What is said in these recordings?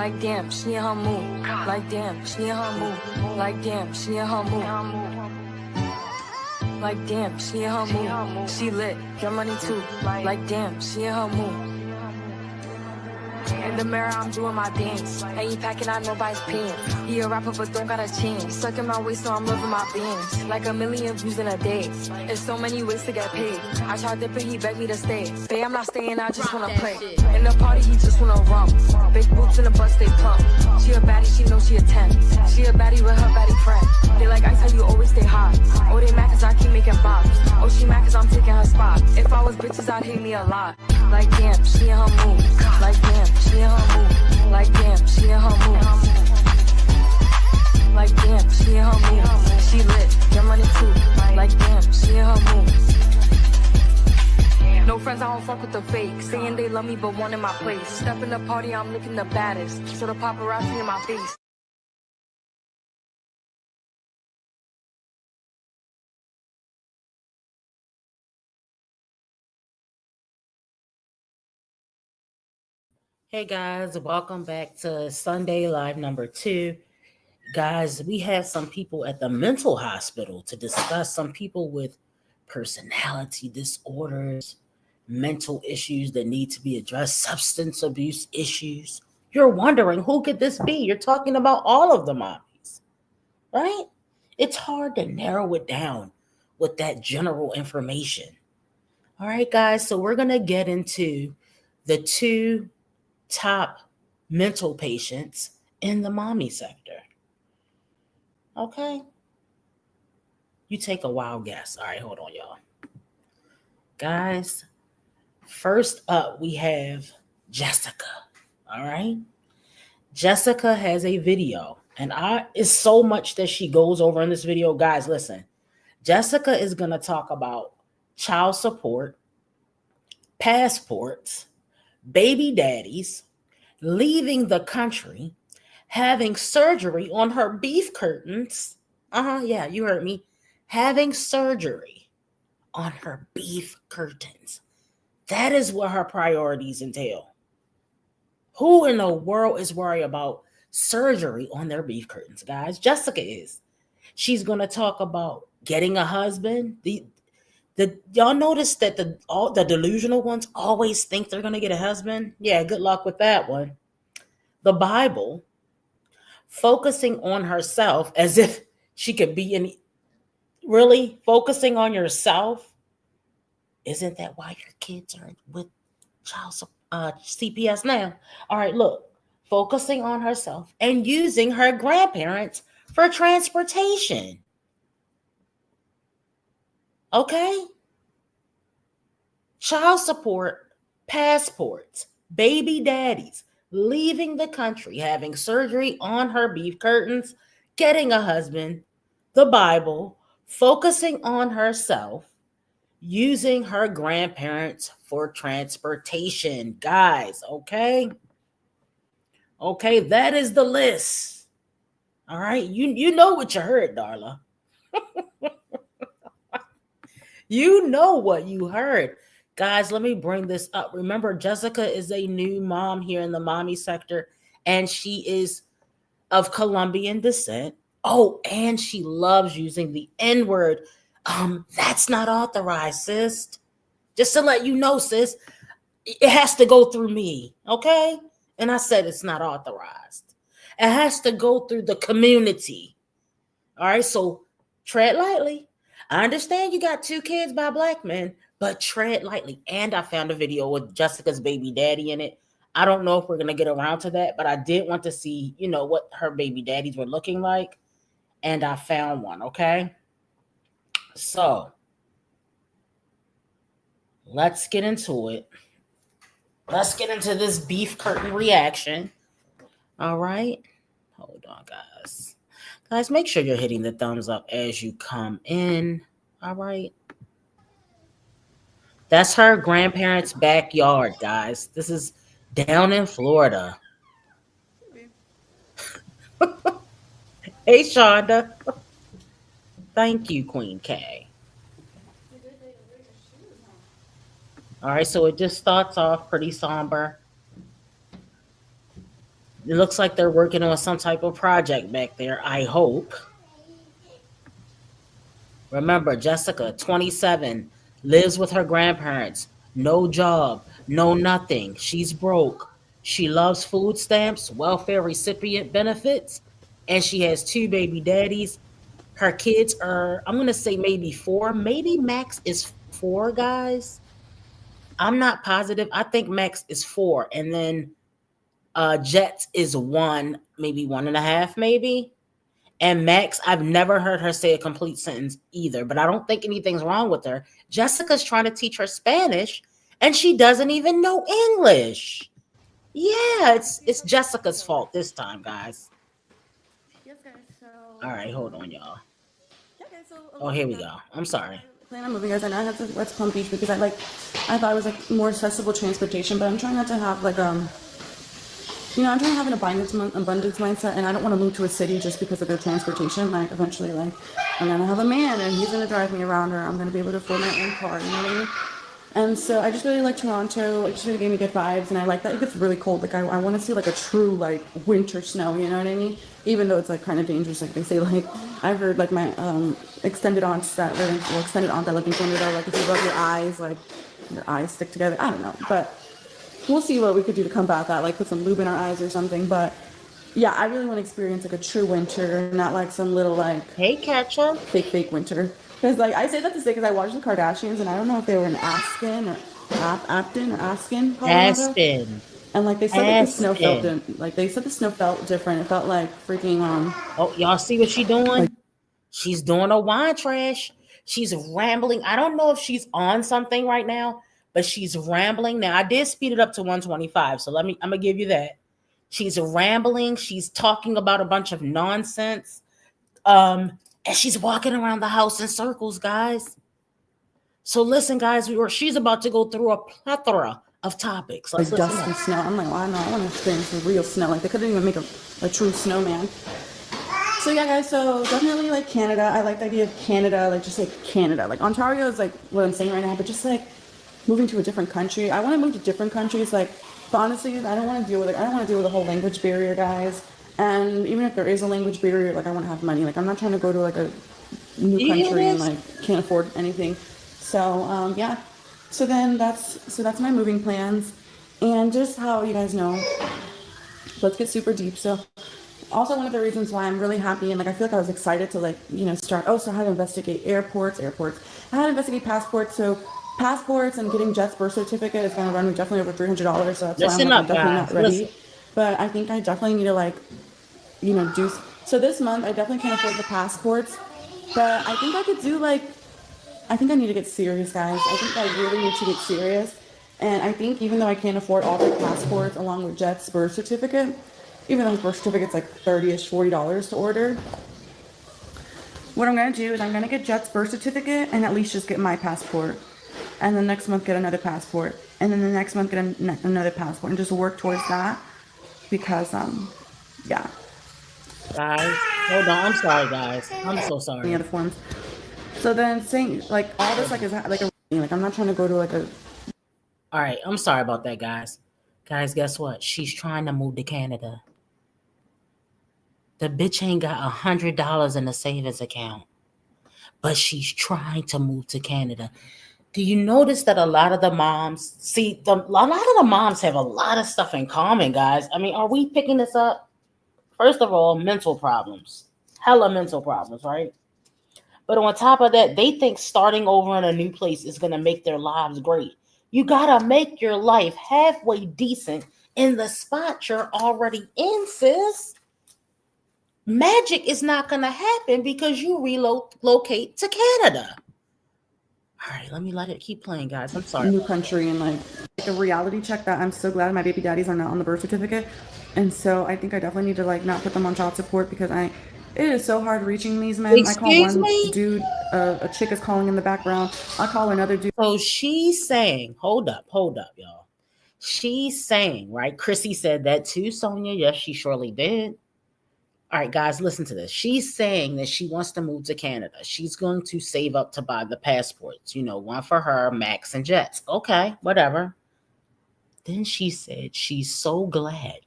Like damn, she in her mood. Like damn, she in her mood. Like damn, she in her mood. Like damn, she in her mood. She lit, get money too. Like damn, she in her mood. In the mirror, I'm doing my dance. Ain't packing out nobody's pants. He a rapper, but don't got a chance. Sucking my waist, so I'm loving my bands. Like a million views in a day. There's so many ways to get paid. I tried dipping, he begged me to stay. Babe, I'm not staying, I just wanna play. In the party, he just wanna rump. Big boobs in the bus, they plump. She a baddie, she knows she a 10. She a baddie with her baddie friend. They like, I tell you, always stay hot. Oh, they mad cause I keep making bops. Oh, she mad cause I'm taking her spot. If I was bitches, I'd hate me a lot. Like damn, she in her mood. Like damn, she in her mood. Like damn, she in her mood. Like damn, she in her mood. She lit, get money too. Like damn, she in her mood. No friends, I don't fuck with the fake. Saying they love me but one in my place. Step in the party, I'm looking the baddest. So the paparazzi in my face. Hey guys, welcome back to Sunday Live number 2. Guys, we have some people at the mental hospital to discuss some people with personality disorders, mental issues that need to be addressed, substance abuse issues. You're wondering who could this be? You're talking about all of the mommies, right? It's hard to narrow it down with that general information. All right, guys, so we're going to get into the two top mental patients in the mommy sector. Okay. You take a wild guess. All right, hold on, y'all. Guys, first up, we have Jessica. All right. Jessica has a video, and it's so much that she goes over in this video. Guys, listen. Jessica is going to talk about child support, passports, baby daddies, leaving the country, having surgery on her beef curtains. Yeah, you heard me. Having surgery on her beef curtains. That is what her priorities entail. Who in the world is worried about surgery on their beef curtains, guys? Jessica is. She's going to talk about getting a husband. Y'all notice that all the delusional ones always think they're going to get a husband? Yeah, good luck with that one. The Bible, focusing on herself as if she could be in. Really focusing on yourself? Isn't that why your kids are with child CPS now? All right, look, focusing on herself and using her grandparents for transportation. Okay? Child support, passports, baby daddies, leaving the country, having surgery on her beef curtains, getting a husband, the Bible, focusing on herself, using her grandparents for transportation. Guys, okay? Okay, that is the list. All right, you know what you heard, Darla. You know what you heard. Guys, let me bring this up. Remember, Jessica is a new mom here in the mommy sector, and she is of Colombian descent. Oh, and she loves using the N-word. That's not authorized, sis. Just to let you know, sis, it has to go through me, okay? And I said it's not authorized. It has to go through the community. All right, so tread lightly. I understand you got 2 kids by black men, but tread lightly. And I found a video with Jessica's baby daddy in it. I don't know if we're going to get around to that, but I did want to see, what her baby daddies were looking like. And I found one, okay? So let's get into it. Let's get into this beef curtain reaction. All right. Hold on, guys. Guys, make sure you're hitting the thumbs up as you come in. All right. That's her grandparents' backyard, guys. This is down in Florida. Hey, Shonda. Thank you, Queen K. All right, so it just starts off pretty somber. It looks like they're working on some type of project back there. I hope. Remember, Jessica, 27, lives with her grandparents. No job, no nothing. She's broke. She loves food stamps, welfare recipient benefits, and she has two baby daddies. Her kids are, I'm going to say maybe four. Maybe Max is four, guys. I'm not positive. I think Max is four. And then Jets is one, maybe one and a half, maybe. And Max, I've never heard her say a complete sentence either, but I don't think anything's wrong with her. Jessica's trying to teach her Spanish and she doesn't even know English. Yeah, it's Jessica's fault this time, guys. Yes, guys. So, All right, hold on, y'all. yeah, guys. So, Oh, here we go. I'm sorry. I plan on moving, guys. I know I have to West Palm Beach because I thought it was like more accessible transportation, but I'm trying not to have like I'm trying to have an abundance mindset, and I don't want to move to a city just because of their transportation. Like, eventually, like, I'm gonna have a man, and he's gonna drive me around, or I'm gonna be able to afford my own car. You know what I mean? And so I just really like Toronto. It just really gave me good vibes, and I like that it gets really cold. Like, I want to see like a true like winter snow. You know what I mean? Even though it's like kind of dangerous, like they say. Like, I've heard like my extended aunts that live in, well, extended aunt that live in Canada. Like, if you rub your eyes stick together. I don't know, but we'll see what we could do to combat that, like put some lube in our eyes or something. But yeah, I really want to experience like a true winter, not like some little like Hey, Ketchup. fake winter. Because like I say that to say because I watched the Kardashians and I don't know if they were in Apton or Aspen, Colorado, Aspen. and like they said that the snow felt Aspen. like they said the snow felt different. It felt like freaking Oh, y'all see what she like doing? She's doing a wine trash. She's rambling. I don't know if she's on something right now, but she's rambling. Now I did speed it up to 125, so I'm gonna give you that. She's rambling. She's talking about a bunch of nonsense. And she's walking around the house in circles, guys. So listen, guys, she's about to go through a plethora of topics. Let's listen dust and up. snow. I'm like, well, no, I want to experience the real snow. Like they couldn't even make a true snowman. So yeah, guys. So definitely like Canada. I like the idea of Canada, like just like Canada. Like Ontario is like what I'm saying right now, but just like moving to a different country. I want to move to different countries. Like, but honestly, I don't want to deal with it. I don't want to deal with the whole language barrier, guys. And even if there is a language barrier, like I want to have money. Like I'm not trying to go to like a new You hear country and this? like can't afford anything. So yeah. So that's my moving plans, and just how you guys know. Let's get super deep. So also one of the reasons why I'm really happy and like I feel like I was excited to like start. Oh, so how to investigate airports, how to investigate passports. So passports and getting Jet's birth certificate is going to run me definitely over $300. So that's why I'm Listen like I'm up, definitely not guys. ready. Listen. But I think I definitely need to like do. So this month I definitely can't afford the passports, but I think I could do like I think I need to get serious, guys. I think I really need to get serious. And I think even though I can't afford all the passports along with Jet's birth certificate, even though his birth certificate's like 30-ish, $40 to order, what I'm gonna do is I'm gonna get Jet's birth certificate and at least just get my passport. And then next month get another passport. And then the next month get another passport and just work towards that. Because yeah. Guys, hold on. I'm sorry, guys. I'm so Any sorry. other forms. So then saying like all this like is like a like I'm not trying to go to like a All right, I'm sorry about that, guys. Guys, guess what? She's trying to move to Canada. The bitch ain't got $100 in the savings account, but she's trying to move to Canada. Do you notice that a lot of the moms a lot of the moms have a lot of stuff in common, guys? I mean, are we picking this up? First of all, mental problems, hella mental problems, right? But on top of that, they think starting over in a new place is gonna make their lives great. You gotta make your life halfway decent in the spot you're already in, sis. Magic is not gonna happen because you relocate to Canada. All right, let it keep playing, guys. I'm sorry. new country and like a reality check that I'm so glad my baby daddies are not on the birth certificate. And so I think I definitely need to like not put them on child support because it is so hard reaching these men. I call Excuse one me? dude, a chick is calling in the background. I call another dude. So she's saying, hold up, y'all. She's saying, right? Chrissy said that too, Sonia. Yes, she surely did. All right, guys, listen to this. She's saying that she wants to move to Canada. She's going to save up to buy the passports, one for her, Max and Jets. Okay, whatever. Then she said she's so glad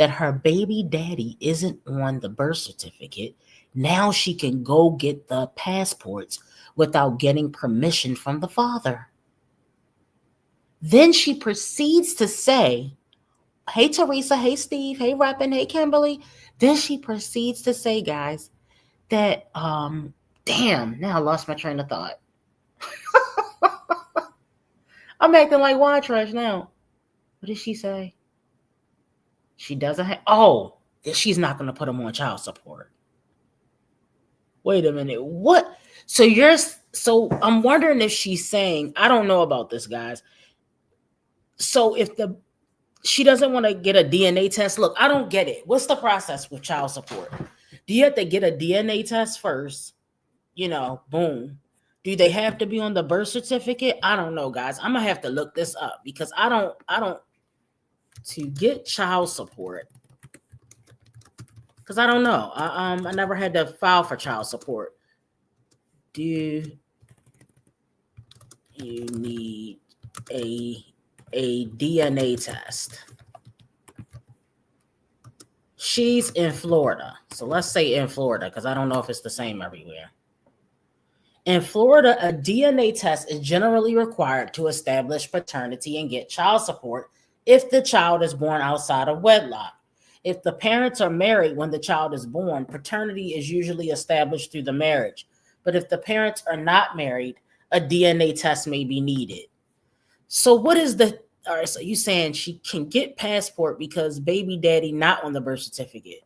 that her baby daddy isn't on the birth certificate, now she can go get the passports without getting permission from the father. Then she proceeds to say, hey, Teresa, hey, Steve, hey, Rappin, hey, Kimberly. Then she proceeds to say, guys, that, damn, now I lost my train of thought. I'm acting like white trash now. What did she say? She doesn't have, that she's not going to put him on child support. Wait a minute. What? So I'm wondering if she's saying, I don't know about this, guys. So if she doesn't want to get a DNA test, look, I don't get it. What's the process with child support? Do you have to get a DNA test first? Boom. Do they have to be on the birth certificate? I don't know, guys. I'm gonna have to look this up because I don't to get child support, because I don't know. I never had to file for child support. Do you need a DNA test? She's in Florida, so let's say in Florida, because I don't know if it's the same everywhere. In Florida, a DNA test is generally required to establish paternity and get child support if the child is born outside of wedlock. If the parents are married when the child is born, paternity is usually established through the marriage. But if the parents are not married, a DNA test may be needed. So all right, so you saying she can get passport because baby daddy not on the birth certificate?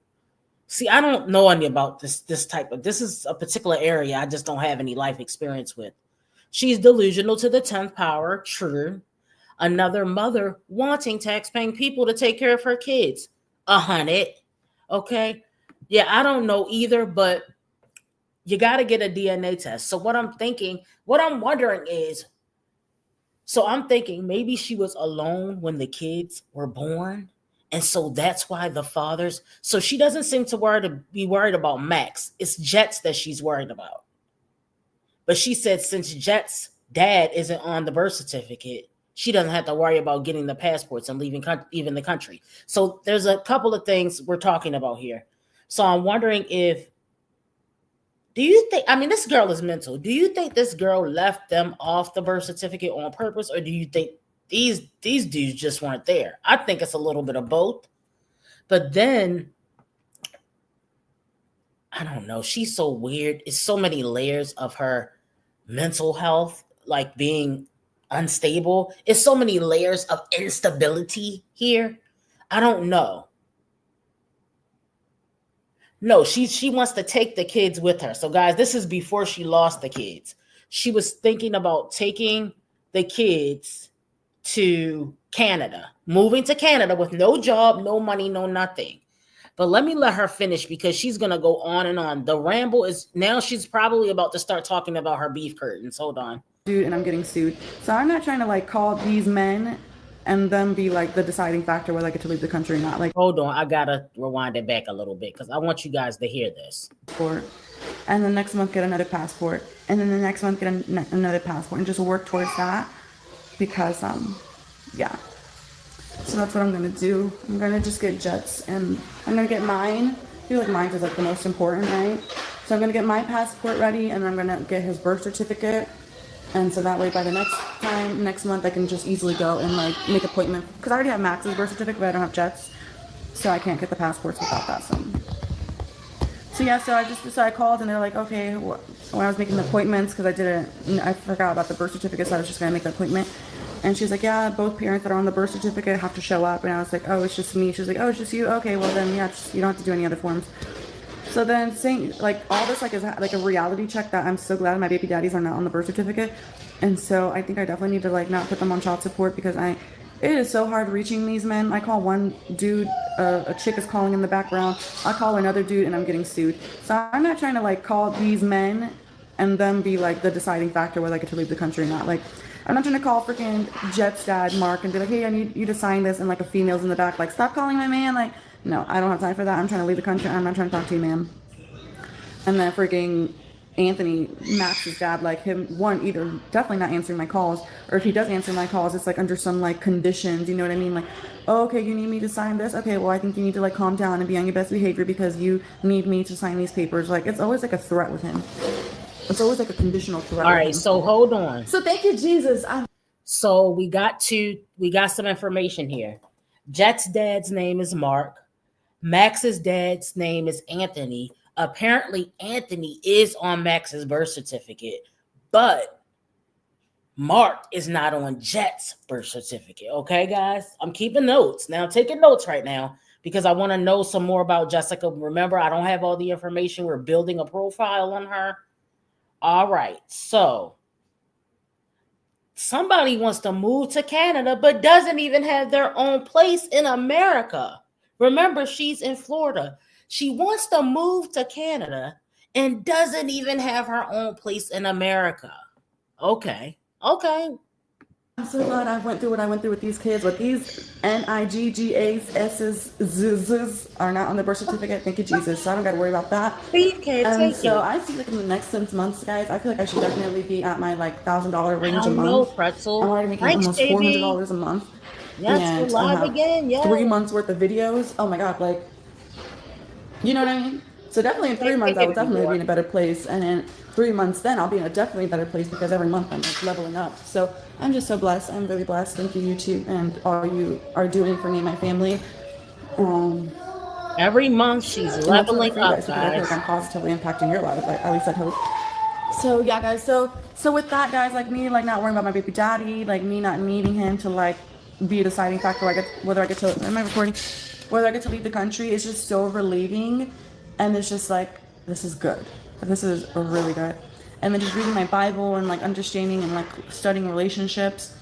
See, I don't know any about this is a particular area I just don't have any life experience with. She's delusional to the 10th power, true. Another mother wanting tax-paying people to take care of her kids, 100. Okay. Yeah, I don't know either, but you got to get a DNA test. So what I'm wondering is, I'm thinking maybe she was alone when the kids were born. And so that's why the fathers, so she doesn't seem to be worried about Max. It's Jet's that she's worried about. But she said since Jet's dad isn't on the birth certificate, she doesn't have to worry about getting the passports and leaving even the country. So there's a couple of things we're talking about here. So I'm wondering do you think, this girl is mental. Do you think this girl left them off the birth certificate on purpose? Or do you think these dudes just weren't there? I think it's a little bit of both. But then, I don't know. She's so weird. It's so many layers of her mental health, like being unstable. It's so many layers of instability here. I don't know. No, she wants to take the kids with her. So guys, this is before she lost the kids. She was thinking about taking the kids to Canada, moving to Canada with no job, no money, no nothing. But let me let her finish because she's going to go on and on. The ramble is now she's probably about to start talking about her beef curtains. Hold on. Dude, and I'm getting sued. So I'm not trying to call these men and them be the deciding factor whether I get to leave the country or not. Hold on. I got to rewind it back a little bit because I want you guys to hear this. And then next month get another passport. And then the next month get another passport and just work towards that. Because, yeah. So that's what I'm going to do. I'm going to just get Jets and I'm going to get mine. I feel like mine is the most important, right? So I'm going to get my passport ready and I'm going to get his birth certificate. And so that way by the next month, I can just easily go and make appointment. Because I already have Max's birth certificate, but I don't have Jet's. So I can't get the passports without that. So yeah, so I called and they're like, okay, when I was making the appointments, because I forgot about the birth certificate, so I was just going to make the appointment. And she's like, yeah, both parents that are on the birth certificate have to show up. And I was like, oh, it's just me. She's like, oh, it's just you. Okay, well then, yeah, you don't have to do any other forms. So then saying all this is a reality check that I'm so glad my baby daddies are not on the birth certificate. And so I think I definitely need to not put them on child support because it is so hard reaching these men. I call one dude, a chick is calling in the background. I call another dude and I'm getting sued. So I'm not trying to call these men and them be the deciding factor whether I get to leave the country or not. I'm not trying to call freaking Jet's dad, Mark, and be like, hey, I need you to sign this, and a female's in the back, stop calling my man. No, I don't have time for that. I'm trying to leave the country. I'm not trying to talk to you, ma'am. And then freaking Anthony, Max's dad, like him, one, either definitely not answering my calls, or if he does answer my calls, it's like under some like conditions, you know what I mean? Like, oh, okay, you need me to sign this? Okay, well, I think you need to like calm down and be on your best behavior because you need me to sign these papers. Like, it's always like a threat with him. It's always like a conditional threat. All with right, him. so hold on. So thank you, Jesus. So we got some information here. Jet's dad's name is Mark. Max's dad's name is Anthony. Apparently, Anthony is on Max's birth certificate, but Mark is not on Jet's birth certificate. Okay, guys? I'm keeping notes. Now, I'm taking notes right now because I want to know some more about Jessica. Remember, I don't have all the information. We're building a profile on her. All right, so somebody wants to move to Canada but doesn't even have their own place in America. Remember, she's in Florida. She wants to move to Canada and doesn't even have her own place in America. Okay. I'm so glad I went through what I went through with these kids. With these NIGGASS's are not on the birth certificate. Thank you, Jesus. So I don't got to worry about that. Steve can't take So it. I see like in the next 6 months, guys, I feel like I should definitely be at my like $1,000 range a month. No, Pretzel. I'm already making Thanks, almost JB. $400 a month. Yes, and we're I live have again. Yeah. 3 months worth of videos. Oh my God, like, you know what I mean? So definitely in 3 months, I will definitely be in a better place. And in 3 months, then I'll be in a definitely better place because every month I'm like leveling up. So I'm just so blessed. I'm really blessed. Thank you, YouTube, and all you are doing for me and my family. Every month she's leveling up, guys. I feel like I'm positively impacting your life. Like, at least I hope. So yeah, guys. So with that, guys, like me, like not worrying about my baby daddy, like me not needing him to like be a deciding factor. Whether I get to leave the country, it's just so relieving, and it's just like this is good. This is really good. And then just reading my Bible and like understanding and like studying relationships.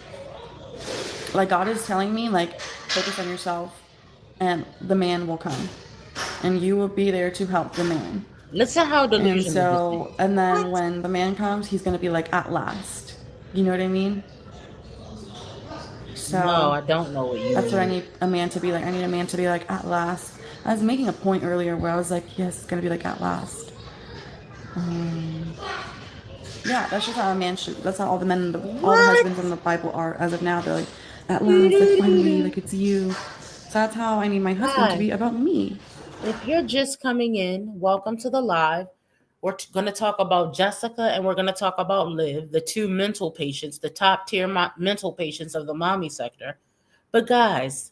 Like God is telling me, like focus on yourself, and the man will come, and you will be there to help the man. Listen how delusional. And then when the man comes, he's gonna be like at last. You know what I mean? So no, I don't know what you That's mean. what I need a man to be like. I need a man to be like at last. I was making a point earlier where I was like, yes, it's gonna be like at last. Yeah, that's just how a man should. That's how all the men, all the husbands in the Bible are as of now. They're like, at last, like finally, like it's you. So that's how I need my husband to be about me. If you're just coming in, welcome to the live. We're going to talk about Jessica and we're going to talk about Liv, the two mental patients, the top tier mental patients of the mommy sector. But guys,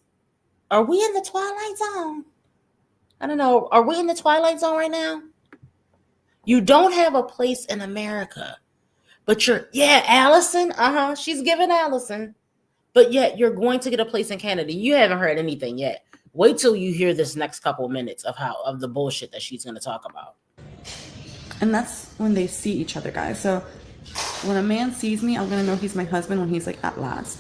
are we in the Twilight Zone? I don't know. Are we in the Twilight Zone right now? You don't have a place in America, but Allison. She's giving Allison. But yet you're going to get a place in Canada. You haven't heard anything yet. Wait till you hear this next couple of minutes of the bullshit that she's going to talk about. And that's when they see each other, guys. So when a man sees me, I'm going to know he's my husband when he's like at last.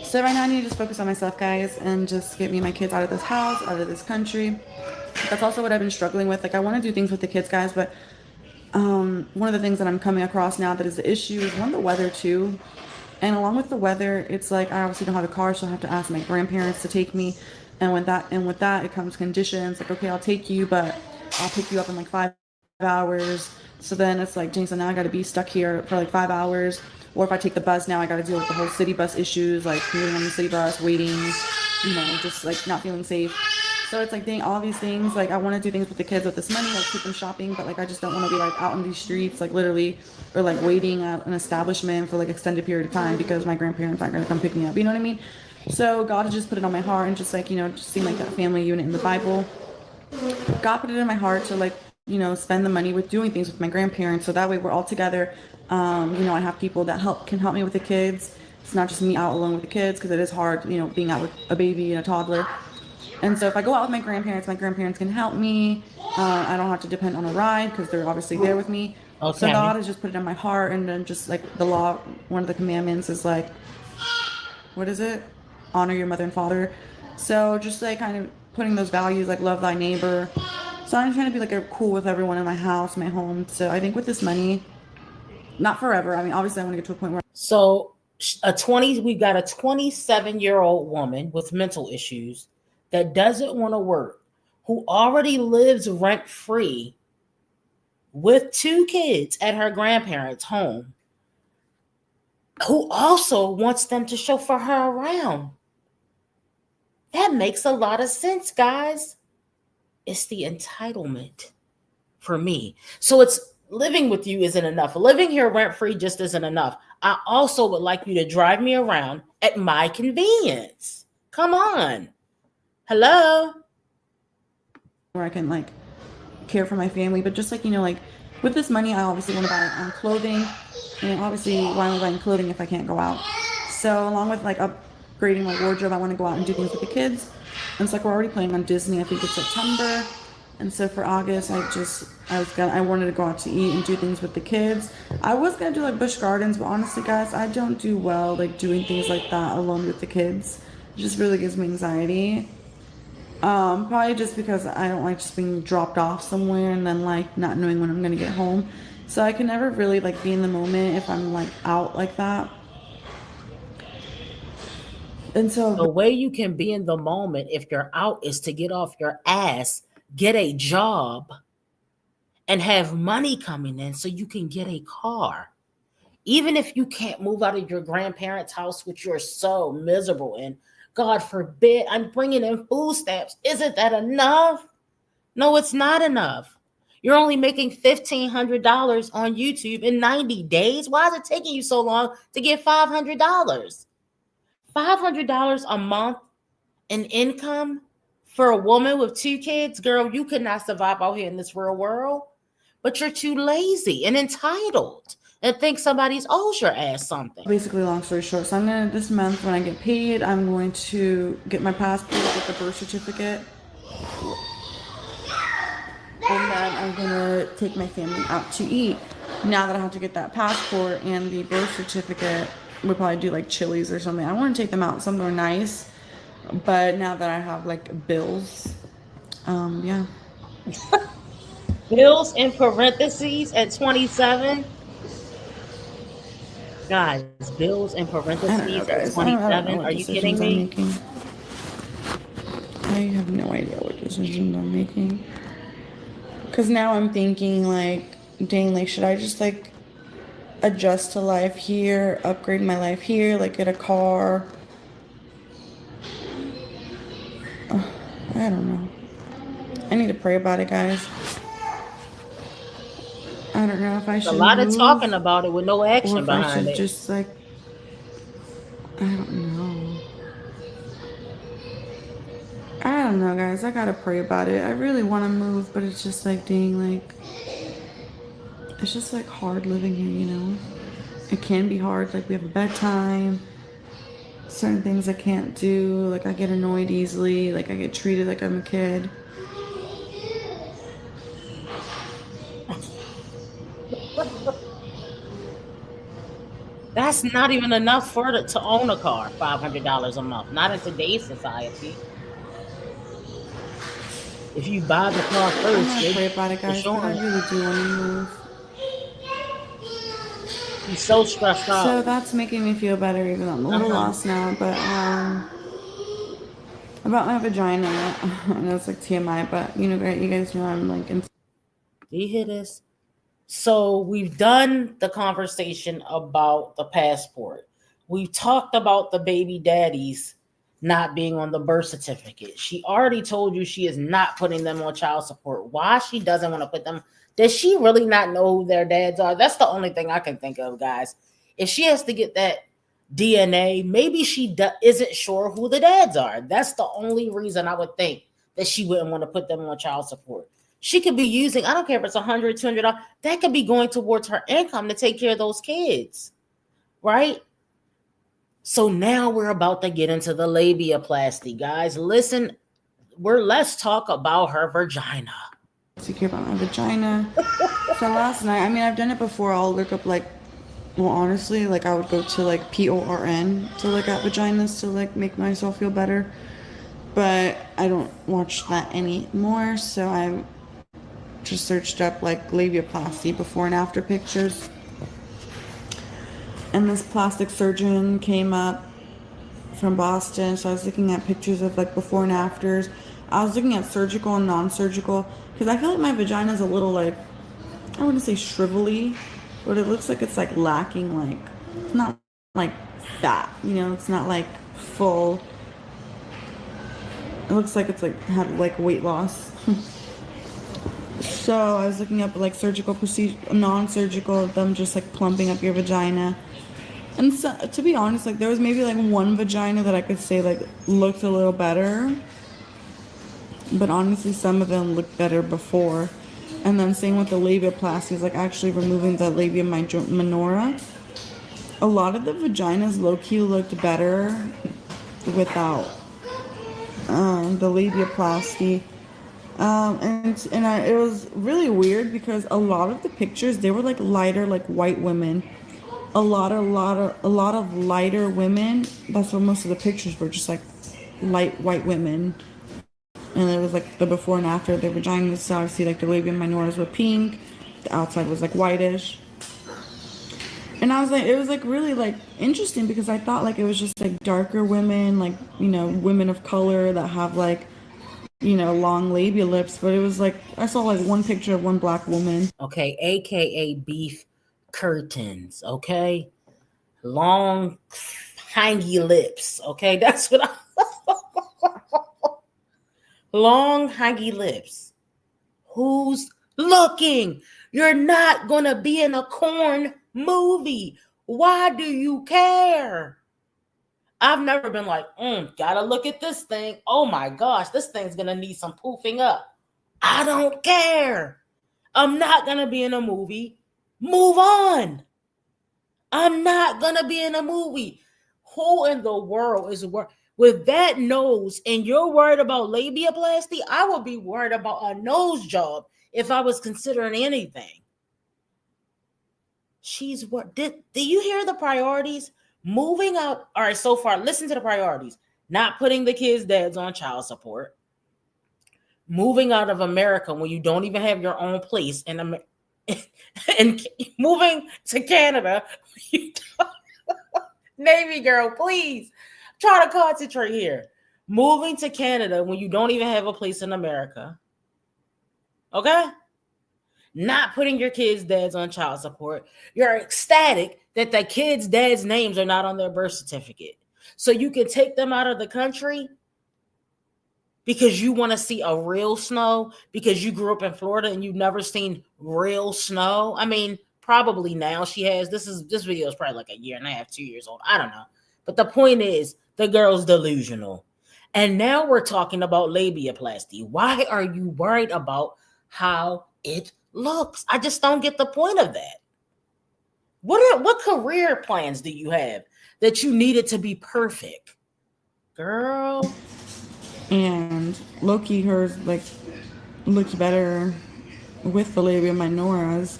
So right now I need to just focus on myself, guys, and just get me and my kids out of this house, out of this country. That's also what I've been struggling with. Like I want to do things with the kids, guys, but one of the things that I'm coming across now that is the issue is one, the weather too. And along with the weather, it's like I obviously don't have a car, so I have to ask my grandparents to take me. And with that, it comes conditions like, okay, I'll take you, but I'll pick you up in like 5 hours. So then it's like, dang, so now I got to be stuck here for like 5 hours. Or if I take the bus now, I got to deal with the whole city bus issues, like commuting on the city bus, waiting, just like not feeling safe. So it's like, dang, all these things, like I want to do things with the kids with this money, like keep them shopping, but like I just don't want to be like out in these streets, like literally, or like waiting at an establishment for like extended period of time because my grandparents aren't going to come pick me up. You know what I mean? So God has just put it on my heart and just like, just seem like that family unit in the Bible. God put it in my heart to like, spend the money with doing things with my grandparents. So that way we're all together. I have people that can help me with the kids. It's not just me out alone with the kids because it is hard, being out with a baby and a toddler. And so if I go out with my grandparents can help me. I don't have to depend on a ride because they're obviously there with me. Okay. So God has just put it in my heart. And then just like the law, one of the commandments is like, what is it? Honor your mother and father. So just like kind of putting those values, like love thy neighbor. So I'm trying to be like cool with everyone in my house, my home. So I think with this money, not forever. I mean, obviously I want to get to a point where. So we've got a 27-year-old woman with mental issues that doesn't want to work, who already lives rent-free with 2 kids at her grandparents' home, who also wants them to chauffeur her around. That makes a lot of sense, guys. It's the entitlement for me. So it's living with you isn't enough. Living here rent-free just isn't enough. I also would like you to drive me around at my convenience. Come on. Hello? Where I can like care for my family, but just like, you know, like with this money, I obviously want to buy clothing, and obviously why am I buying clothing if I can't go out? So along with like upgrading my wardrobe, I want to go out and do things with the kids. And it's like we're already planning on Disney. I think it's September. And so for August, I wanted to go out to eat and do things with the kids. I was gonna do like Busch Gardens, but honestly, guys, I don't do well like doing things like that alone with the kids. It just really gives me anxiety. Probably just because I don't like just being dropped off somewhere and then like not knowing when I'm gonna get home. So I can never really like be in the moment if I'm like out like that. And so the way you can be in the moment if you're out is to get off your ass, get a job, and have money coming in so you can get a car. Even if you can't move out of your grandparents' house, which you're so miserable in, God forbid, I'm bringing in food stamps. Isn't that enough? No, it's not enough. You're only making $1,500 on YouTube in 90 days. Why is it taking you so long to get $500? $500 a month in income for a woman with 2 kids? Girl, you could not survive out here in this real world. But you're too lazy and entitled and think somebody's owes your ass something. Basically, long story short, so this month when I get paid, I'm going to get my passport, get the birth certificate, and then I'm gonna take my family out to eat. Now that I have to get that passport and the birth certificate, we'll probably do like Chili's or something. I want to take them out somewhere nice, but now that I have like bills, yeah. Bills in parentheses at 27. Guys, bills in parentheses at 27. Are you kidding me? I have no idea what decisions I'm making. Because now I'm thinking like, dang, like should I just like adjust to life here, upgrade my life here, like get a car? I don't know. I need to pray about it, guys. I don't know if I should. A lot of talking about it with no action behind it. Just like, I don't know, guys. I gotta pray about it. I really want to move, but it's just like, dang, like, it's just like hard living here, you know? It can be hard. Like, we have a bedtime. Certain things I can't do. Like, I get annoyed easily. Like, I get treated like I'm a kid. That's not even enough for it to own a car. $500 a month, not in today's society. If you buy the car first, I'm gonna pray about it, guys. I really do want to move. He's so stressed out. So that's making me feel better, even though I'm a little lost now. But about my vagina, I know it's like TMI, but you guys know I'm like. Do you hear this? So we've done the conversation about the passport. We've talked about the baby daddies not being on the birth certificate. She already told you she is not putting them on child support. Why she doesn't want to put them? Does she really not know who their dads are? That's the only thing I can think of, guys. If she has to get that DNA, maybe she isn't sure who the dads are. That's the only reason I would think that she wouldn't want to put them on child support. She could be using, I don't care if it's $100, $200, that could be going towards her income to take care of those kids, right? So now we're about to get into the labiaplasty, guys. Listen, let's talk about her vagina. Secure about my vagina. So last night, I mean, I've done it before. I'll look up like, well, honestly, like I would go to like PORN to look at vaginas to like make myself feel better. But I don't watch that anymore. So I just searched up like labiaplasty before and after pictures. And this plastic surgeon came up from Boston. So I was looking at pictures of like before and afters. I was looking at surgical and non-surgical because I feel like my vagina is a little like I wouldn't say shrivelly, but it looks like it's like lacking, like, not like fat, you know, it's not like full. It looks like it's like had like weight loss. So I was looking up like surgical procedure, non-surgical, them just like plumping up your vagina. And so, to be honest, like there was maybe like one vagina that I could say like looked a little better, but honestly, some of them looked better before. And then same with the labiaplasty, like actually removing the labia minora. A lot of the vaginas low-key looked better without the labiaplasty. It was really weird because a lot of the pictures they were like lighter, like white women. A lot of lighter women. That's what most of the pictures were, just like light white women. And it was like the before and after their vaginas. So obviously, like the labia minoras were pink, the outside was like whitish. And I was like, it was like really like interesting because I thought like it was just like darker women, like, you know, women of color that have like, you know, long labia lips. But it was like I saw like one picture of one black woman. Okay, aka beef curtains. Okay, long hangy lips. Okay, that's what I. Long hangy lips. Who's looking? You're not gonna be in a corn movie. Why do you care? I've never been like, gotta look at this thing. Oh my gosh, this thing's gonna need some poofing up. I don't care. I'm not gonna be in a movie. Move on. I'm not gonna be in a movie. Who in the world is with that nose and you're worried about labiaplasty? I would be worried about a nose job if I was considering anything. She's what did you hear the priorities? Moving out. All right, so far, listen to the priorities. Not putting the kids' dads on child support. Moving out of America when you don't even have your own place in America. And moving to Canada. Navy girl, please try to concentrate here. Moving to Canada when you don't even have a place in America. Okay? Not putting your kids' dads on child support. You're ecstatic that the kids' dads' names are not on their birth certificate. So you can take them out of the country because you want to see a real snow, because you grew up in Florida and you've never seen real snow. I mean, probably now she has. This video is probably like a year and a half, 2 years old. I don't know. But the point is, the girl's delusional. And now we're talking about labiaplasty. Why are you worried about how it looks? I just don't get the point of that. What career plans do you have that you need it to be perfect? Girl. And Loki, hers like looked better with the labia minoras.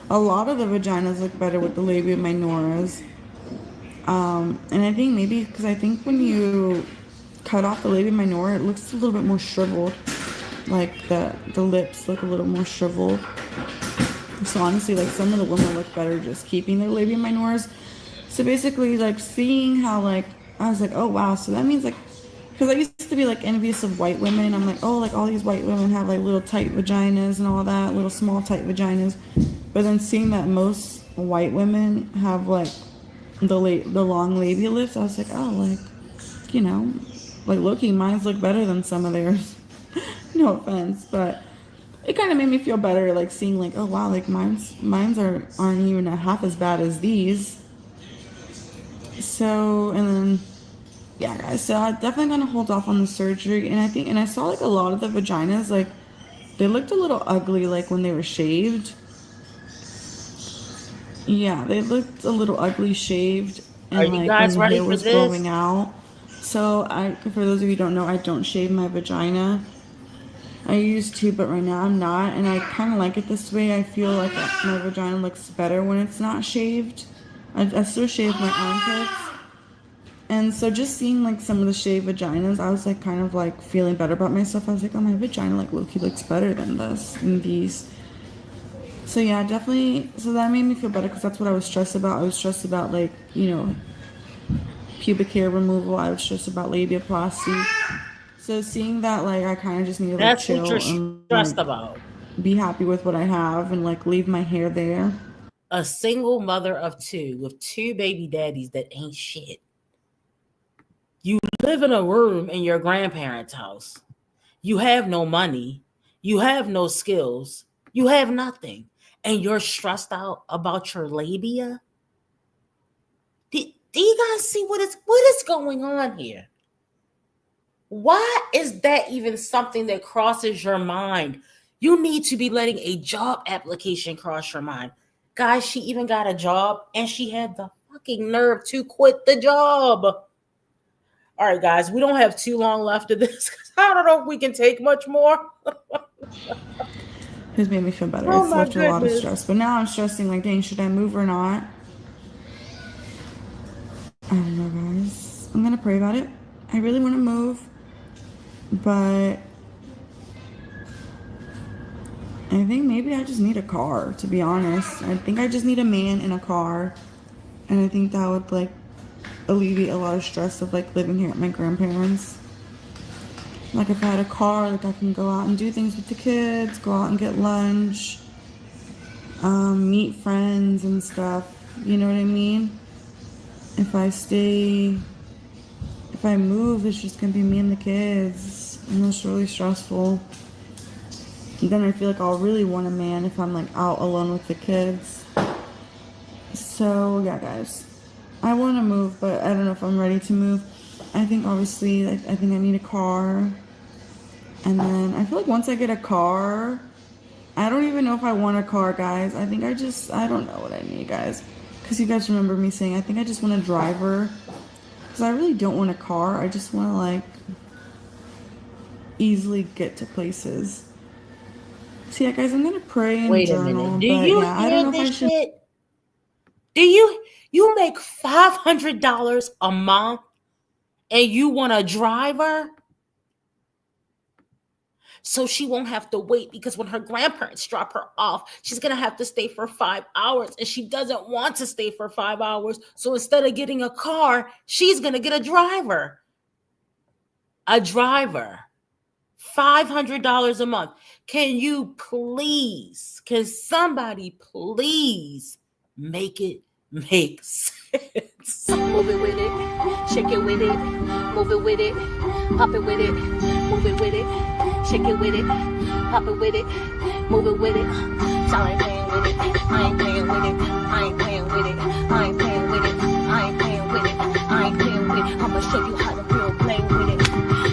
A lot of the vaginas look better with the labia minoras. And I think maybe because I think when you cut off the labia minora, it looks a little bit more shriveled. Like the lips look a little more shriveled. So honestly, like some of the women look better just keeping their labia minoras. So basically, like seeing how like I was like, oh wow, so that means like. Because I used to be like envious of white women. I'm like, oh, like all these white women have like little tight vaginas and all that, little small tight vaginas. But then seeing that most white women have like the long labia lips, I was like, oh, like, you know, like looking, mine's look better than some of theirs. No offense, but it kind of made me feel better, like seeing like, oh wow, like mine's aren't even half as bad as these. So and then. Yeah, guys, so I'm definitely gonna hold off on the surgery. And I saw like a lot of the vaginas, like they looked a little ugly, like when they were shaved. Yeah, they looked a little ugly shaved, and Are you like guys when the ready hair for was this? growing out. So for those of you who don't know, I don't shave my vagina. I used to, but right now I'm not, and I kind of like it this way. I feel like my vagina looks better when it's not shaved. I still shave my armpits. And so just seeing like some of the shaved vaginas, I was like kind of like feeling better about myself. I was like, oh, my vagina like low-key looks better than these. So yeah, definitely. So that made me feel better because that's what I was stressed about. I was stressed about like, you know, pubic hair removal. I was stressed about labiaplasty. So seeing that, like, I kind of just need to like That's chill what you're and stressed like, about. be happy with what I have and like leave my hair there. A single mother of two with two baby daddies that ain't shit. You live in a room in your grandparents' house. You have no money. You have no skills. You have nothing. And you're stressed out about your labia? Do you guys see what is going on here? Why is that even something that crosses your mind? You need to be letting a job application cross your mind. Guys, she even got a job and she had the fucking nerve to quit the job. All right, guys, we don't have too long left of this. I don't know if we can take much more. It's made me feel better. Oh It's my left a lot of goodness. stress. But now I'm stressing like, dang, should I move or not? I don't know, guys. I'm going to pray about it. I really want to move. But I think maybe I just need a car, to be honest. I think I just need a man in a car. And I think that would like alleviate a lot of stress of like living here at my grandparents. Like if I had a car, like I can go out and do things with the kids, go out and get lunch, meet friends and stuff. You know what I mean? If I move, it's just gonna be me and the kids, and it's really stressful. And then I feel like I'll really want a man if I'm like out alone with the kids. So yeah, guys, I want to move, but I don't know if I'm ready to move. I think obviously, I think I need a car, and then I feel like once I get a car, I don't even know if I want a car, guys. I think I don't know what I need, guys. Because you guys remember me saying, I think I just want a driver. Because I really don't want a car. I just want to, like, easily get to places. So, yeah, guys, I'm going to pray and Wait a journal. minute. Do but, you yeah, I don't know hear if I this should. shit? Do you make $500 a month and you want a driver? So she won't have to wait, because when her grandparents drop her off, she's going to have to stay for 5 hours, and she doesn't want to stay for 5 hours. So instead of getting a car, she's going to get a driver. A driver. $500 a month. Can somebody please make it make sense? Move it with it, shake it with it, move it with it, pop it with it, move it with it, shake it with it, pop it with it, move it with it. Y'all ain't playing with it, I ain't playing with it, I ain't playing with it, I ain't playing with it, I ain't playing with it, I ain't playing with it. I'ma show you how to feel playing with it.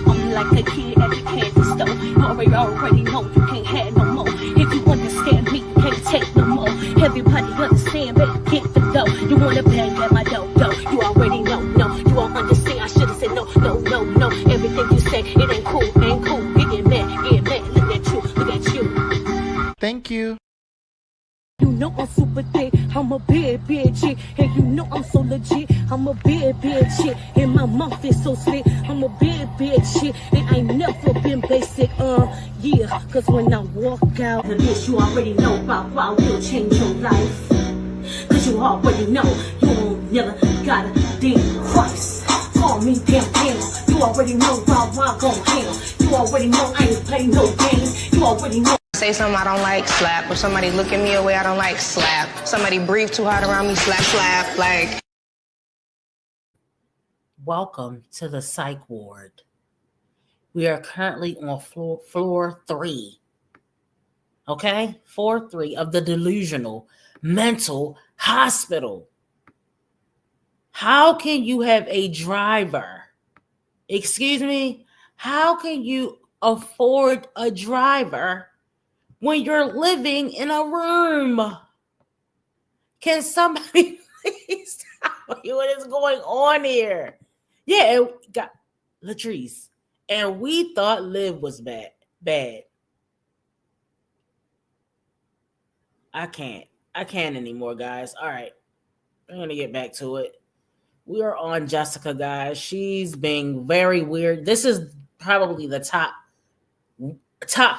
I'm like a kid at the candy store. You already know you can't have no more. If you understand me, you can't take no more. Everybody understand, better get the dough. You wanna bang at my dough. You already know, no. You won't understand, I should've said no. Everything you say, it ain't cool. You get mad, look at you. Thank you. You know I'm super thick, I'm a bad chick. And you know I'm so legit, I'm a bad chick. And my mouth is so slick, I'm a bad chick. And I never been basic, yeah. Cause when I walk out of this, you already know about I will change your life. Cause you already know, you won't never gotta think twice. Call me damn. You already know how I gon' handle. You already know I ain't play no games. You already know. Say something I don't like, slap. Or somebody look at me a way I don't like, slap. Somebody breathe too hard around me, slap. Like. Welcome to the psych ward. We are currently on floor 3. Okay? Floor 3 of the delusional mental hospital. How can you have a driver? Excuse me? How can you afford a driver when you're living in a room? Can somebody please tell me what is going on here? Yeah, and got Latrice. And we thought Liv was bad. I can't anymore, guys. All right. I'm going to get back to it. We are on Jessica, guys. She's being very weird. This is probably the top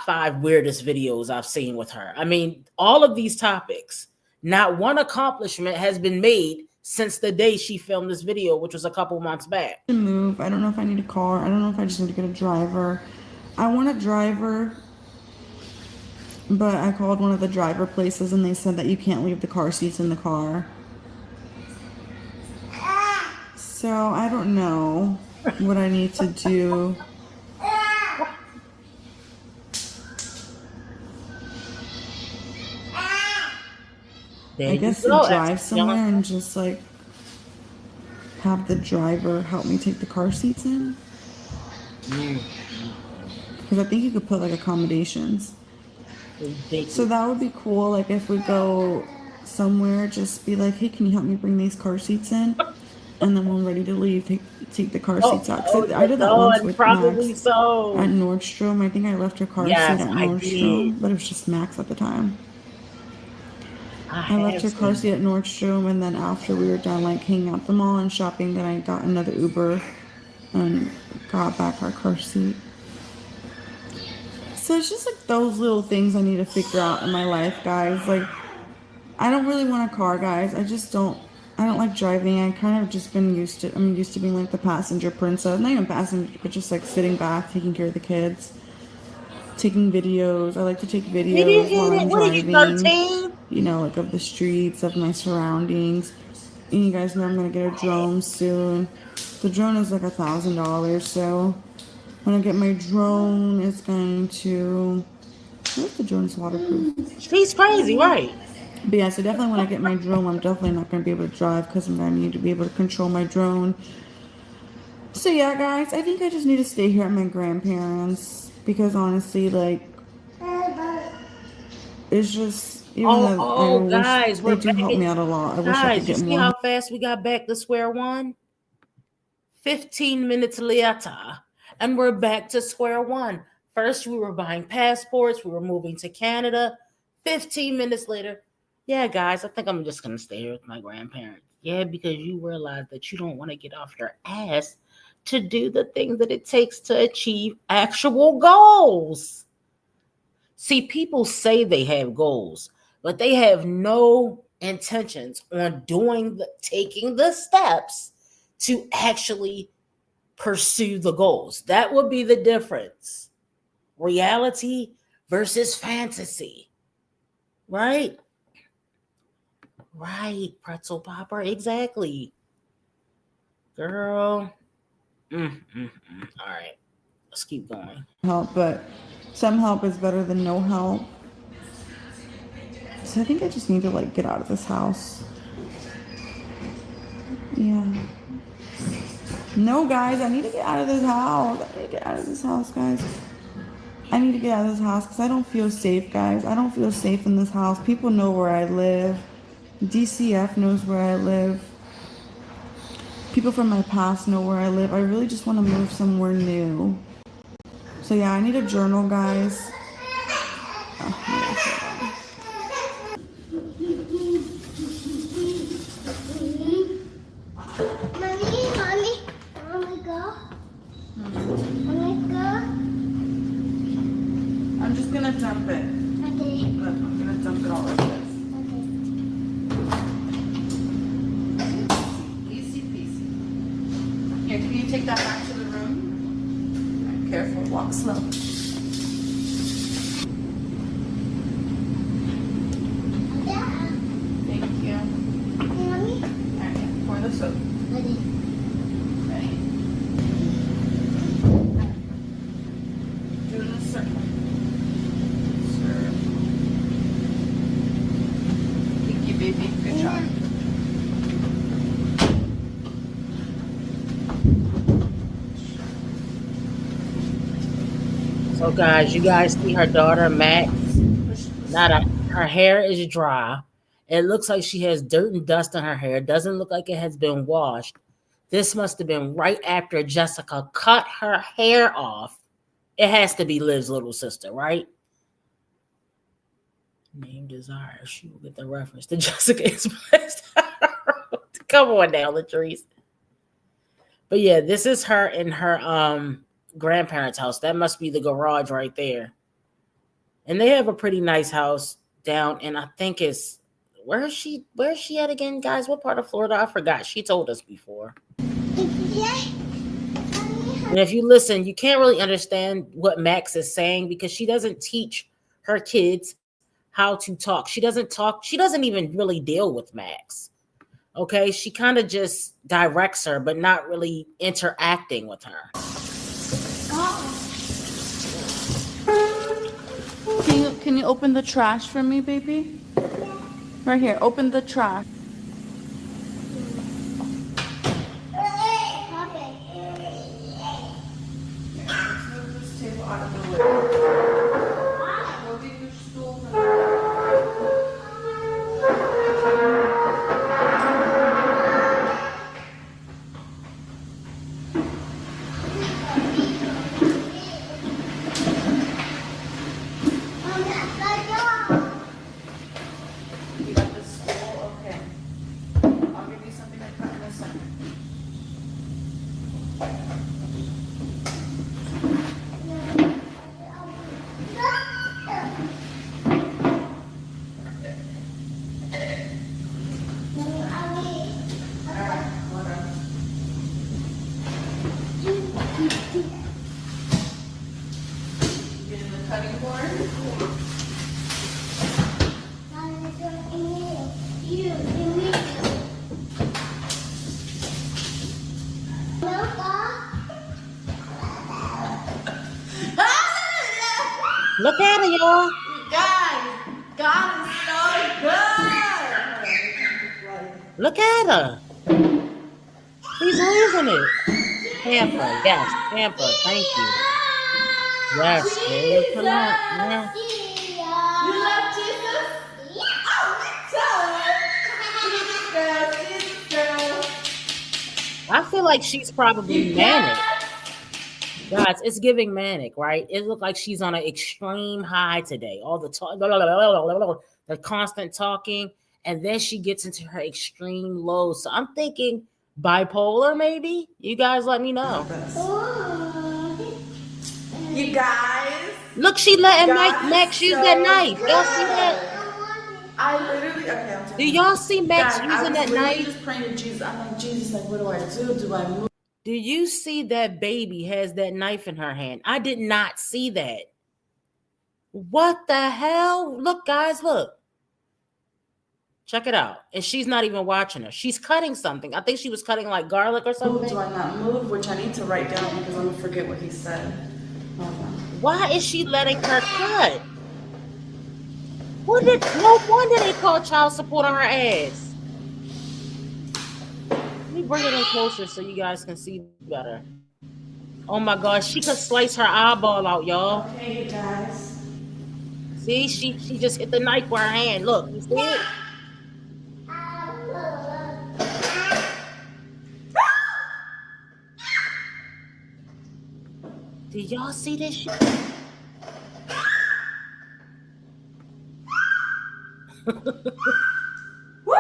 5 weirdest videos I've seen with her. I mean, all of these topics, not one accomplishment has been made since the day she filmed this video, which was a couple months back. Move. I don't know if I need a car. I don't know if I just need to get a driver. I want a driver But I called one of the driver places and they said that you can't leave the car seats in the car. So I don't know what I need to do. There I you guess to go, drive somewhere Bianca. and just like have the driver help me take the car seats in. Because I think you could put like accommodations. So Ridiculous. that would be cool. Like if we go somewhere, just be like, hey, can you help me bring these car seats in? And then when I'm ready to leave, take the car seats out. Oh, Cause I did that no, once and with Max probably at so. Nordstrom. I think I left her car seat Yes, at I did. Nordstrom, but it was just Max at the time. I I left have her car seen seat at Nordstrom, and then after we were done like hanging out at the mall and shopping, then I got another Uber and got back our car seat. So it's just like those little things I need to figure out in my life, guys. Like I don't really want a car, guys. I don't like driving. I kind of just been used to I'm used to being like the passenger princess. Not even passenger, but just like sitting back, taking care of the kids, taking videos. I like to take Did you videos while hit it? I'm What are you, driving, 13? you know, like of the streets, of my surroundings. And you guys know I'm gonna get a drone soon. The drone is like $1,000, so when I get my drone, it's going to. What if the drone is waterproof? She's crazy, right? But yeah, so definitely when I get my drone, I'm definitely not going to be able to drive because I'm going to need to be able to control my drone. So yeah, guys, I think I just need to stay here at my grandparents because honestly, like, it's just, even though I wish Guys, they we're do back help at, me out a lot, I wish I could guys, you get see more how help. fast we got back to square one? 15 minutes later, and we're back to square one. First, we were buying passports, we were moving to Canada. 15 minutes later, yeah, guys, I think I'm just gonna stay here with my grandparents. Yeah, because you realize that you don't want to get off your ass to do the things that it takes to achieve actual goals. See, people say they have goals, but they have no intentions on taking the steps to actually pursue the goals. That would be the difference. Reality versus fantasy. Right? Right, pretzel popper. Exactly. Girl. All right. Let's keep going. Help, but some help is better than no help. So I think I just need to like get out of this house. Yeah. No, guys, I need to get out of this house. I need to get out of this house, guys. I need to get out of this house because I don't feel safe, guys. I don't feel safe in this house. People know where I live. DCF knows where I live. People from my past know where I live. I really just want to move somewhere new. So yeah, I need a journal, guys. I'm just gonna dump it. Okay. But I'm gonna dump it all like this. Easy peasy. Here, can you take that back to the room? Right, careful, walk slow. Thank you. Alright, pour the soap. Ready? Do it in a circle. Thank you, baby. Good job. So, guys, you guys see her daughter, Max? Her hair is dry. It looks like she has dirt and dust on her hair. It doesn't look like it has been washed. This must have been right after Jessica cut her hair off. It has to be Liv's little sister, right? Name Desire. She will get the reference to Jessica is placed. Come on now, Latrice. But yeah, this is her in her grandparents' house. That must be the garage right there. And they have a pretty nice house down, and I think it's where is she at again, guys? What part of Florida? I forgot. She told us before. And if you listen, you can't really understand what Max is saying because she doesn't teach her kids how to talk. She doesn't talk. She doesn't even really deal with Max. Okay, she kind of just directs her, but not really interacting with her. Can you open the trash for me, baby? Right here, open the trash. You got the stool? Okay. I'll give you something to cut in a second. Getting the cutting board? Look at her, y'all. Guys, God is so good. Look at her. She's losing it. Pamper, yes, pamper. Thank you. Yes, very polite. Yeah. You love Jesus? I feel like she's probably manic. Guys, it's giving manic, right? It looked like she's on an extreme high today. All the talk, the constant talking, and then she gets into her extreme low. So I'm thinking bipolar, maybe. You guys let me know. You guys, Look, she letting Max use that knife. Y'all see that? I literally, okay, I'm telling Do you. y'all see Max Guys, I using was that literally knife? just praying to Jesus. I'm like, Jesus, like, what do I do? Do I move? Do you see that baby has that knife in her hand? I did not see that. What the hell? Look, guys, look. Check it out. And she's not even watching her. She's cutting something. I think she was cutting like garlic or something. Do I not move? Which I need to write down because I'm gonna forget what he said. Why is she letting her cut? No wonder they call child support on her ass. Let me bring it in closer so you guys can see better. Oh my gosh, she could slice her eyeball out, y'all. Okay, you guys. See, she just hit the knife with her hand. Look, you see it? Did y'all see this shit? Woo!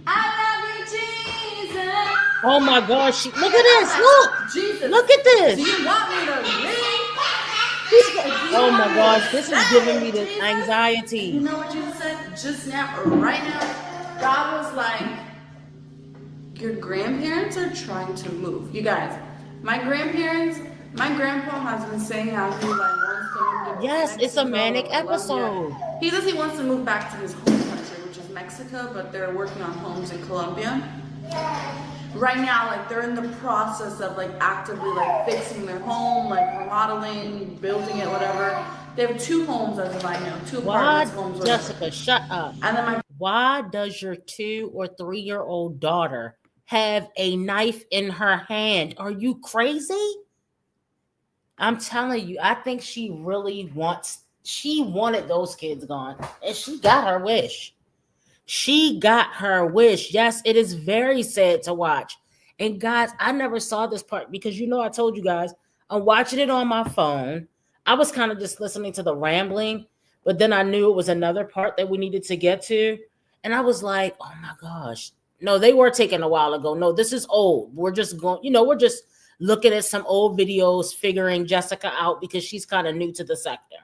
I love you, Jesus. Oh my gosh, look at this. Look. Jesus. Look at this. Do you want me to leave? Oh my gosh, this is giving me the anxiety. You know what Jesus said just now, or right now? God was like, your grandparents are trying to move. You guys, my grandpa has been saying how he like wants to move to Yes, it's a Mexico manic or Colombia. episode. He says he wants to move back to his home country, which is Mexico, but they're working on homes in Colombia. Right now, like they're in the process of like actively like fixing their home, like remodeling, building it, whatever. They have 2 homes as of I know, 2 Why, apartments, homes, whatever. Jessica, shut up. And then Why does your 2 or 3-year-old daughter have a knife in her hand? Are you crazy? I'm telling you, I think she wanted those kids gone, and she got her wish. She got her wish. Yes, it is very sad to watch. And guys, I never saw this part because I told you guys, I'm watching it on my phone. I was kind of just listening to the rambling, but then I knew it was another part that we needed to get to. And I was like, oh my gosh. No, they were taken a while ago. No, this is old. We're just going, we're just looking at some old videos, figuring Jessica out because she's kind of new to the sector.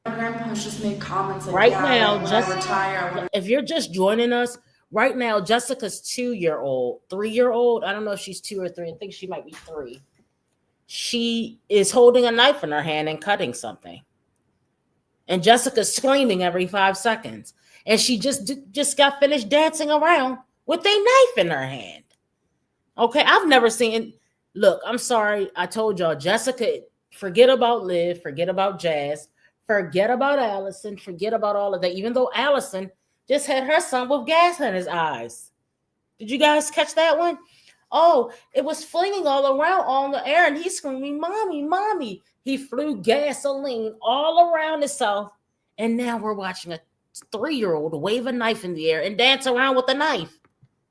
my grandpa's just made comments like, Right yeah, now, when I retire, I want if you're just joining us, right now, Jessica's 2-year-old, 3-year-old. I don't know if she's 2 or 3. I think she might be 3. she is holding a knife in her hand and cutting something. And Jessica's screaming every 5 seconds. And she just got finished dancing around with a knife in her hand. Okay, I've never seen. Look, I'm sorry. I told y'all, Jessica, forget about Liv, forget about Jazz, forget about Allison, forget about all of that. Even though Allison just had her son with gas in his eyes. Did you guys catch that one? Oh, it was flinging all around on the air, and he's screaming, "Mommy, mommy!" He flew gasoline all around himself, and now we're watching a 3-year-old wave a knife in the air and dance around with a knife.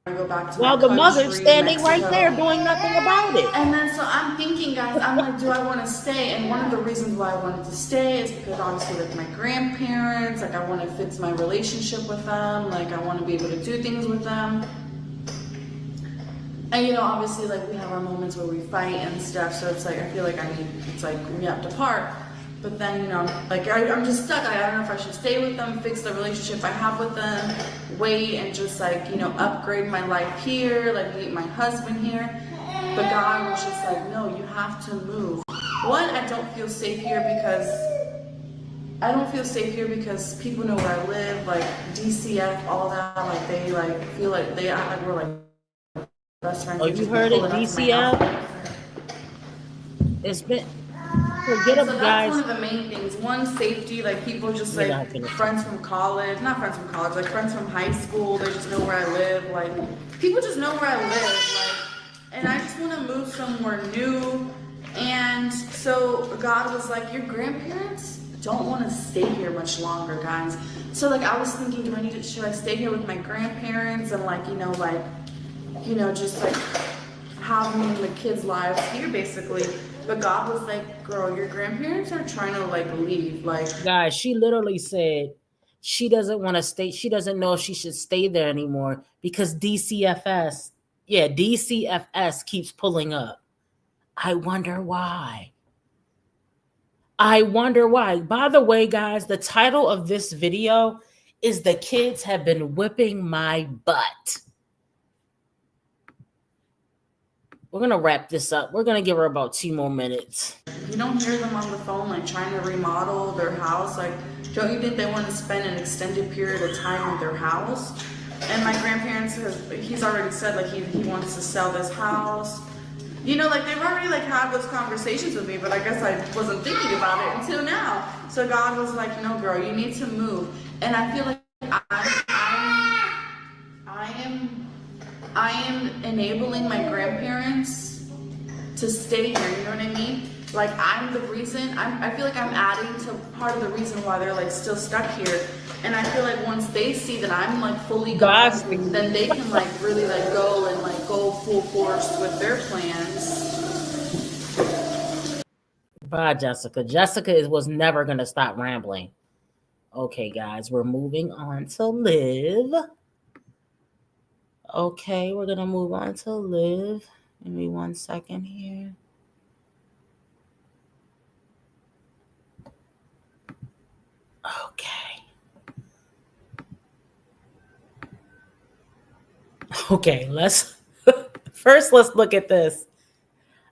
Go back to While my the country, mother's standing right Mexico. there doing nothing about it. And then so I'm thinking, guys, I'm like, do I want to stay? And one of the reasons why I wanted to stay is because obviously like my grandparents, like I want to fix my relationship with them, like I want to be able to do things with them. And you know, obviously like we have our moments where we fight and stuff, so it's like I feel like it's like we have to part. But then, you know, like I'm just stuck. I don't know if I should stay with them, fix the relationship I have with them, wait and just like, you know, upgrade my life here, like meet my husband here. But God was just like, no, you have to move. One, I don't feel safe here because people know where I live, like DCF, all that, like they like feel like they act like we're like best friends. Oh, you heard it, DCF? It's been... Forget so them, that's guys. one of the main things. One, safety, like people just like friends from college, not friends from college, like friends from high school, they just know where I live, like people just know where I live, like, and I just want to move somewhere new. And so God was like, your grandparents don't want to stay here much longer, guys. So like I was thinking, should I stay here with my grandparents and like, just like have me in the kids' lives here basically. But God was like, girl, your grandparents are trying to like leave. Like, guys, she literally said she doesn't want to stay. She doesn't know if she should stay there anymore because DCFS keeps pulling up. I wonder why. By the way, guys, the title of this video is "The Kids Have Been Whipping My Butt." We're going to wrap this up. We're going to give her about 2 more minutes. You don't hear them on the phone, like trying to remodel their house. Like, don't you think they want to spend an extended period of time with their house? And my grandparents, he's already said, like, he wants to sell this house. You know, like, they've already, like, had those conversations with me, but I guess I wasn't thinking about it until now. So God was like, no, girl, you need to move. And I feel like I am enabling my grandparents to stay here, you know what I mean? Like I'm the reason, I feel like I'm adding to part of the reason why they're like still stuck here. And I feel like once they see that I'm like fully gone, then they can like really like go and like go full force with their plans. Bye, Jessica. Jessica was never going to stop rambling. Okay, guys, we're moving on to Liv. Okay, we're going to move on to Liv. Give me 1 second here. Okay, let's look at this.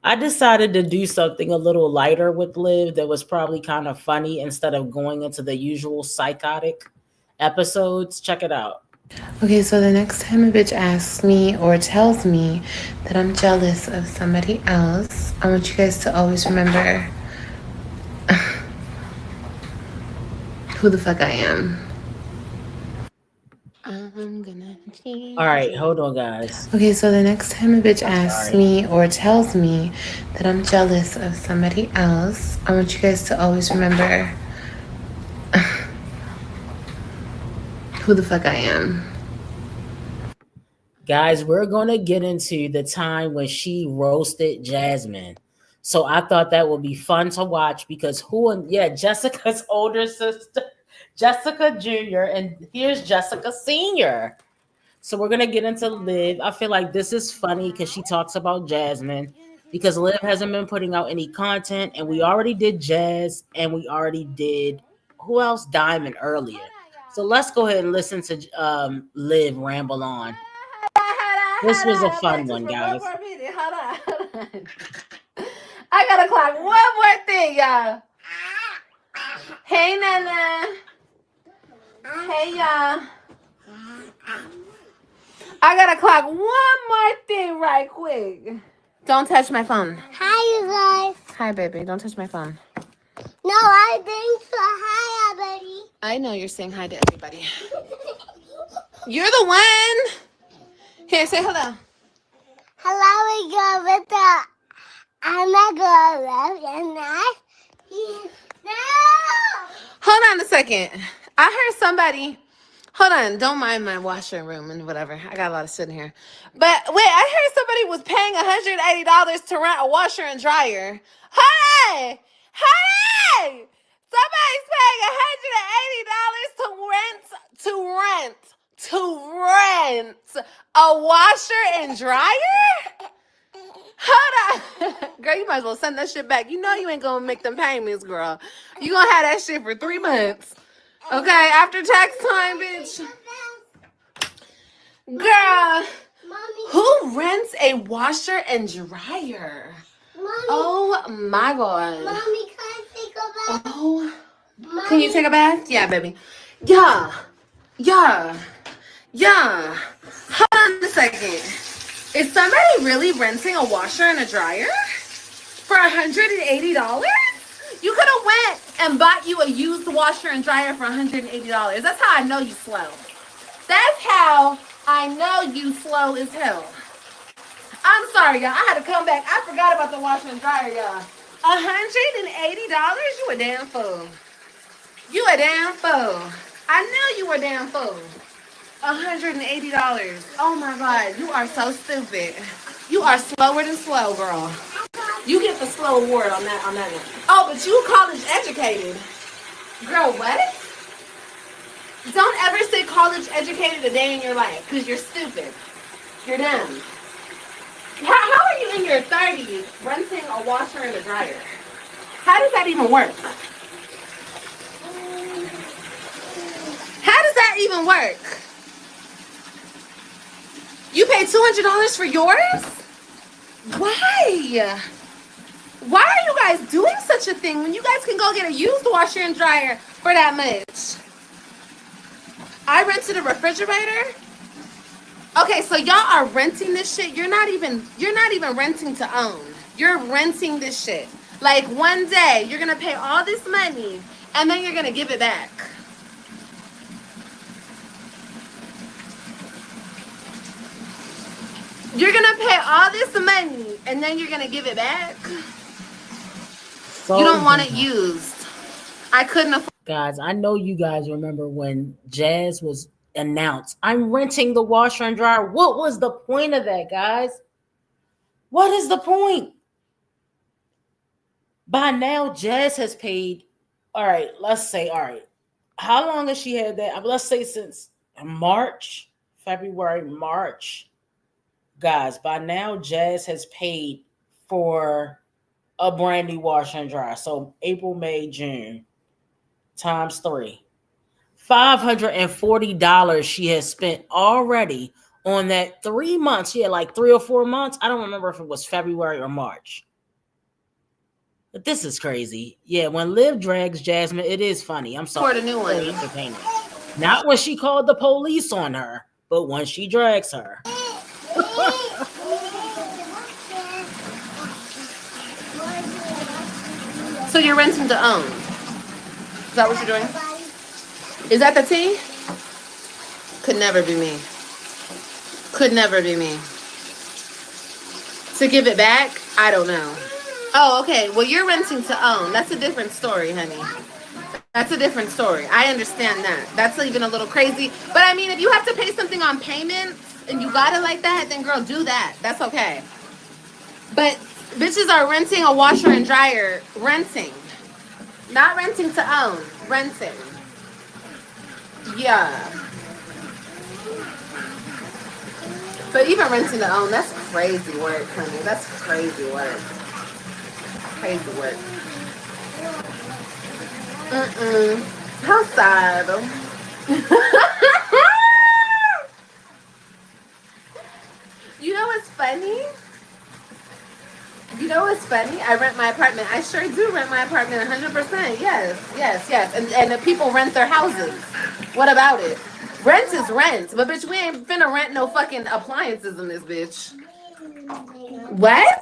I decided to do something a little lighter with Liv that was probably kind of funny instead of going into the usual psychotic episodes. Check it out. Okay, so the next time a bitch asks me or tells me that I'm jealous of somebody else, I want you guys to always remember who the fuck I am. All right, hold on, guys. Okay, so the next time a bitch asks me or tells me that I'm jealous of somebody else, I want you guys to always remember who the fuck I am. Guys, we're going to get into the time when she roasted Jasmine. So I thought that would be fun to watch because Jessica's older sister, Jessica Jr., and here's Jessica Sr. So we're going to get into Liv. I feel like this is funny because she talks about Jasmine because Liv hasn't been putting out any content, and we already did Jazz, and we already did, who else? Diamond earlier. So let's go ahead and listen to Liv ramble on. This was a fun one, guys. I gotta clock one more thing, y'all. Hey, Nana. Hey, y'all. I gotta clock one more thing right quick. Don't touch my phone. Hi, you guys. Hi, baby. Don't touch my phone. No, I think so. Hi, everybody. I know you're saying hi to everybody. You're the one. Here, say hello. Hello, we go with the. I'm not going left and right. No. Hold on a second. I heard somebody. Hold on. Don't mind my washer room and whatever. I got a lot of shit in here. But wait, I heard somebody was paying $180 to rent a washer and dryer. Hey! Hey! Somebody's paying $180 to rent a washer and dryer? Hold on. Girl, you might as well send that shit back. You know you ain't gonna make them payments, girl. You gonna have that shit for 3 months. Okay, after tax time, bitch. Girl, Mommy, who rents a washer and dryer? Mommy, Oh my god. Mommy, can I take a bath? Oh, Mommy, can you take a bath? Yeah, baby. Yeah. Hold on a second. Is somebody really renting a washer and a dryer for $180? You could have went and bought you a used washer and dryer for $180. That's how I know you slow. That's how I know you slow as hell. I'm sorry, y'all. I had to come back. I forgot about the washer and dryer, y'all. $180? You a damn fool. You a damn fool. I knew you were damn fool. $180. Oh my god, you are so stupid. You are slower than slow, girl. You get the slow award on that one. Oh, but you college educated. Girl, what? Don't ever say college educated a day in your life, because you're stupid. You're dumb. How are you in your 30s renting a washer and a dryer? How does that even work? How does that even work? You paid $200 for yours? Why? Why are you guys doing such a thing when you guys can go get a used washer and dryer for that much? I rented a refrigerator. Okay, so y'all are renting this shit. You're not even renting to own. You're renting this shit. Like one day you're gonna pay all this money and then you're gonna give it back. You're gonna pay all this money and then you're gonna give it back. So You don't want it used. I couldn't afford. Guys, I know you guys remember when Jazz was announced, I'm renting the washer and dryer. What was the point of that, guys? What is the point? By now, Jazz has paid, all right, how long has she had that? Let's say since February, March. Guys, by now, Jazz has paid for a brand new washer and dryer. So April, May, June, times 3. $540 she has spent already on that 3 months. She had like 3 or 4 months. I don't remember if it was February or March. But this is crazy. Yeah, when Liv drags Jasmine, it is funny. I'm sorry. For the new one. Entertaining. Not when she called the police on her, but when she drags her. So you're renting to own. Is that what you're doing? Is that the tea? Could never be me. Could never be me. To give it back? I don't know. Oh, okay. Well, you're renting to own. That's a different story, honey. That's a different story. I understand that. That's even a little crazy. But I mean, if you have to pay something on payments and you got it like that, then girl, do that. That's okay. But bitches are renting a washer and dryer. Renting. Not renting to own. Renting. Yeah. But even renting to own, that's crazy work, honey. That's crazy work. Crazy work. How sad. You know what's funny? You know what's funny? I rent my apartment. I sure do rent my apartment 100%. Yes. And the people rent their houses. What about it? Rent is rent. But bitch, we ain't finna rent no fucking appliances in this bitch. What?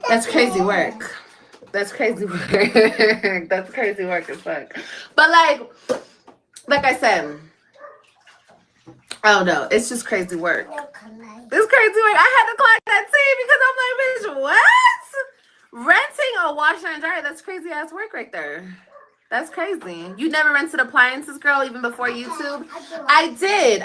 That's crazy work. That's crazy work. That's crazy work as fuck. But like I said, I don't know. It's just crazy work. It's crazy work. I had to clock that T because I'm like, bitch, what? Renting a washer and dryer, that's crazy ass work right there. That's crazy. You never rented appliances, girl, even before YouTube? I did.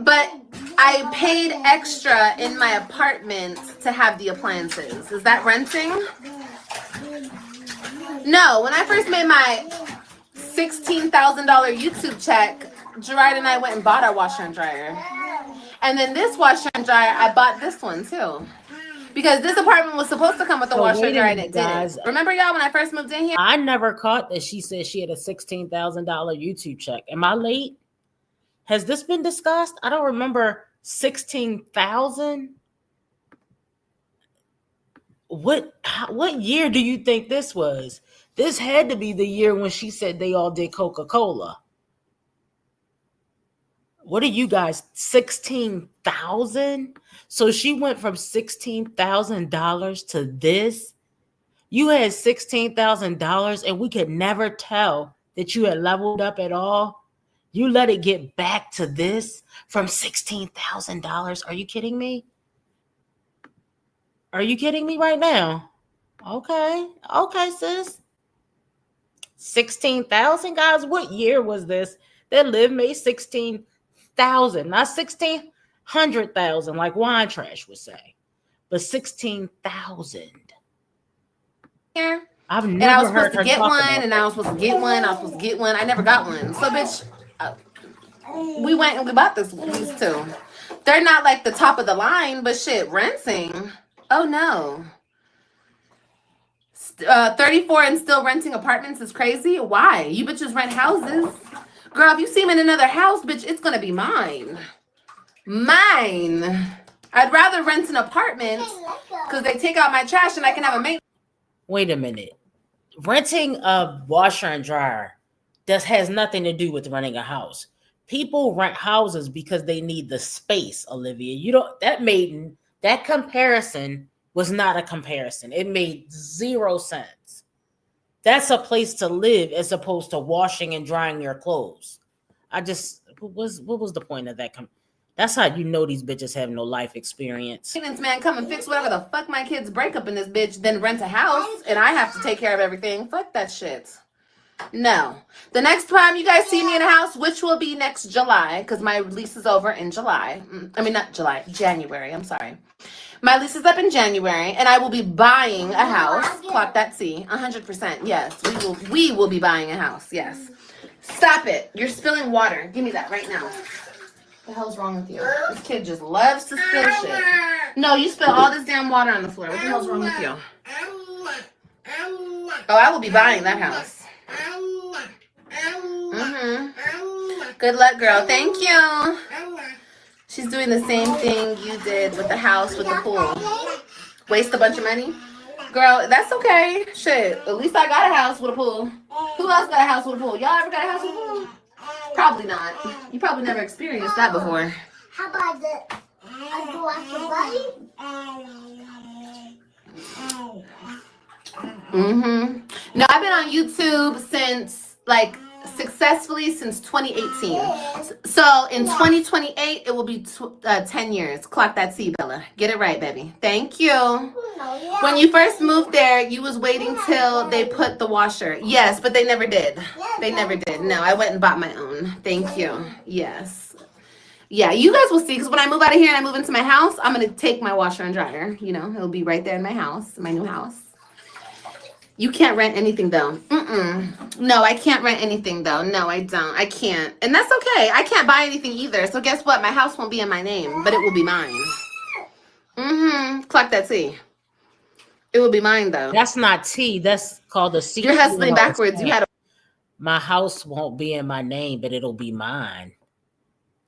But I paid extra in my apartment to have the appliances. Is that renting? No, when I first made my $16,000 YouTube check, Gerard and I went and bought our washer and dryer. And then this washer and dryer, I bought this one too. Because this apartment was supposed to come with a washer and dryer and it didn't. Remember, y'all, when I first moved in here? I never caught that she said she had a $16,000 YouTube check. Am I late? Has this been discussed? I don't remember 16,000. What year do you think this was? This had to be the year when she said they all did Coca-Cola. What are you guys, 16,000? So she went from $16,000 to this. You had $16,000 and we could never tell that you had leveled up at all. You let it get back to this from $16,000. Are you kidding me? Are you kidding me right now? Okay, sis. 16,000, guys. What year was this? That Liv made 16,000, not 1,600,000, like Wine Trash would say, but 16,000. Here. I've never and I was heard supposed her to get talk one, about and that. I was supposed to get one. I never got one. So, bitch, we went and we bought these two. They're not like the top of the line, but shit, renting. Oh no. 34 and still renting apartments is crazy. Why? You bitches rent houses. Girl, if you see me in another house, bitch, it's gonna be mine. Mine. I'd rather rent an apartment because they take out my trash and I can have a mate. Wait a minute. Renting a washer and dryer has nothing to do with renting a house. People rent houses because they need the space, Olivia. That comparison was not a comparison. It made zero sense. That's a place to live as opposed to washing and drying your clothes. What was the point of that? That's how you know these bitches have no life experience. Maintenance man come and fix whatever the fuck my kids break up in this bitch, then rent a house and I have to take care of everything. Fuck that shit. No. The next time you guys see me in a house, which will be next July, because my lease is over in July. I mean, not July, January. I'm sorry. My lease is up in January, and I will be buying a house. Clock that C. 100%. Yes, we will be buying a house. Yes. Stop it. You're spilling water. Give me that right now. What the hell's wrong with you? This kid just loves to spill shit. No, you spill all this damn water on the floor. What the hell's wrong with you? Oh, I will be buying that house. Good luck, girl. Thank you. She's doing the same thing you did with the house with the pool. Waste a bunch of money? Girl, that's okay. Shit. At least I got a house with a pool. Who else got a house with a pool? Y'all ever got a house with a pool? Probably not. You probably never experienced that before. How about the No, I've been on YouTube successfully since 2018. So in 2028, it will be 10 years. Clock that C, Bella. Get it right, baby. Thank you. When you first moved there, you was waiting till they put the washer. Yes, but they never did. They never did. No, I went and bought my own. Thank you. Yes. Yeah, you guys will see, because when I move out of here and I move into my house, I'm going to take my washer and dryer. You know, it'll be right there in my house, my new house. You can't rent anything, though. No, I can't rent anything, though. No, I don't. I can't. And that's okay. I can't buy anything either. So guess what? My house won't be in my name, but it will be mine. Clock that T. It will be mine, though. That's not T. That's called a C. You're hustling backwards. You had My house won't be in my name, but it'll be mine.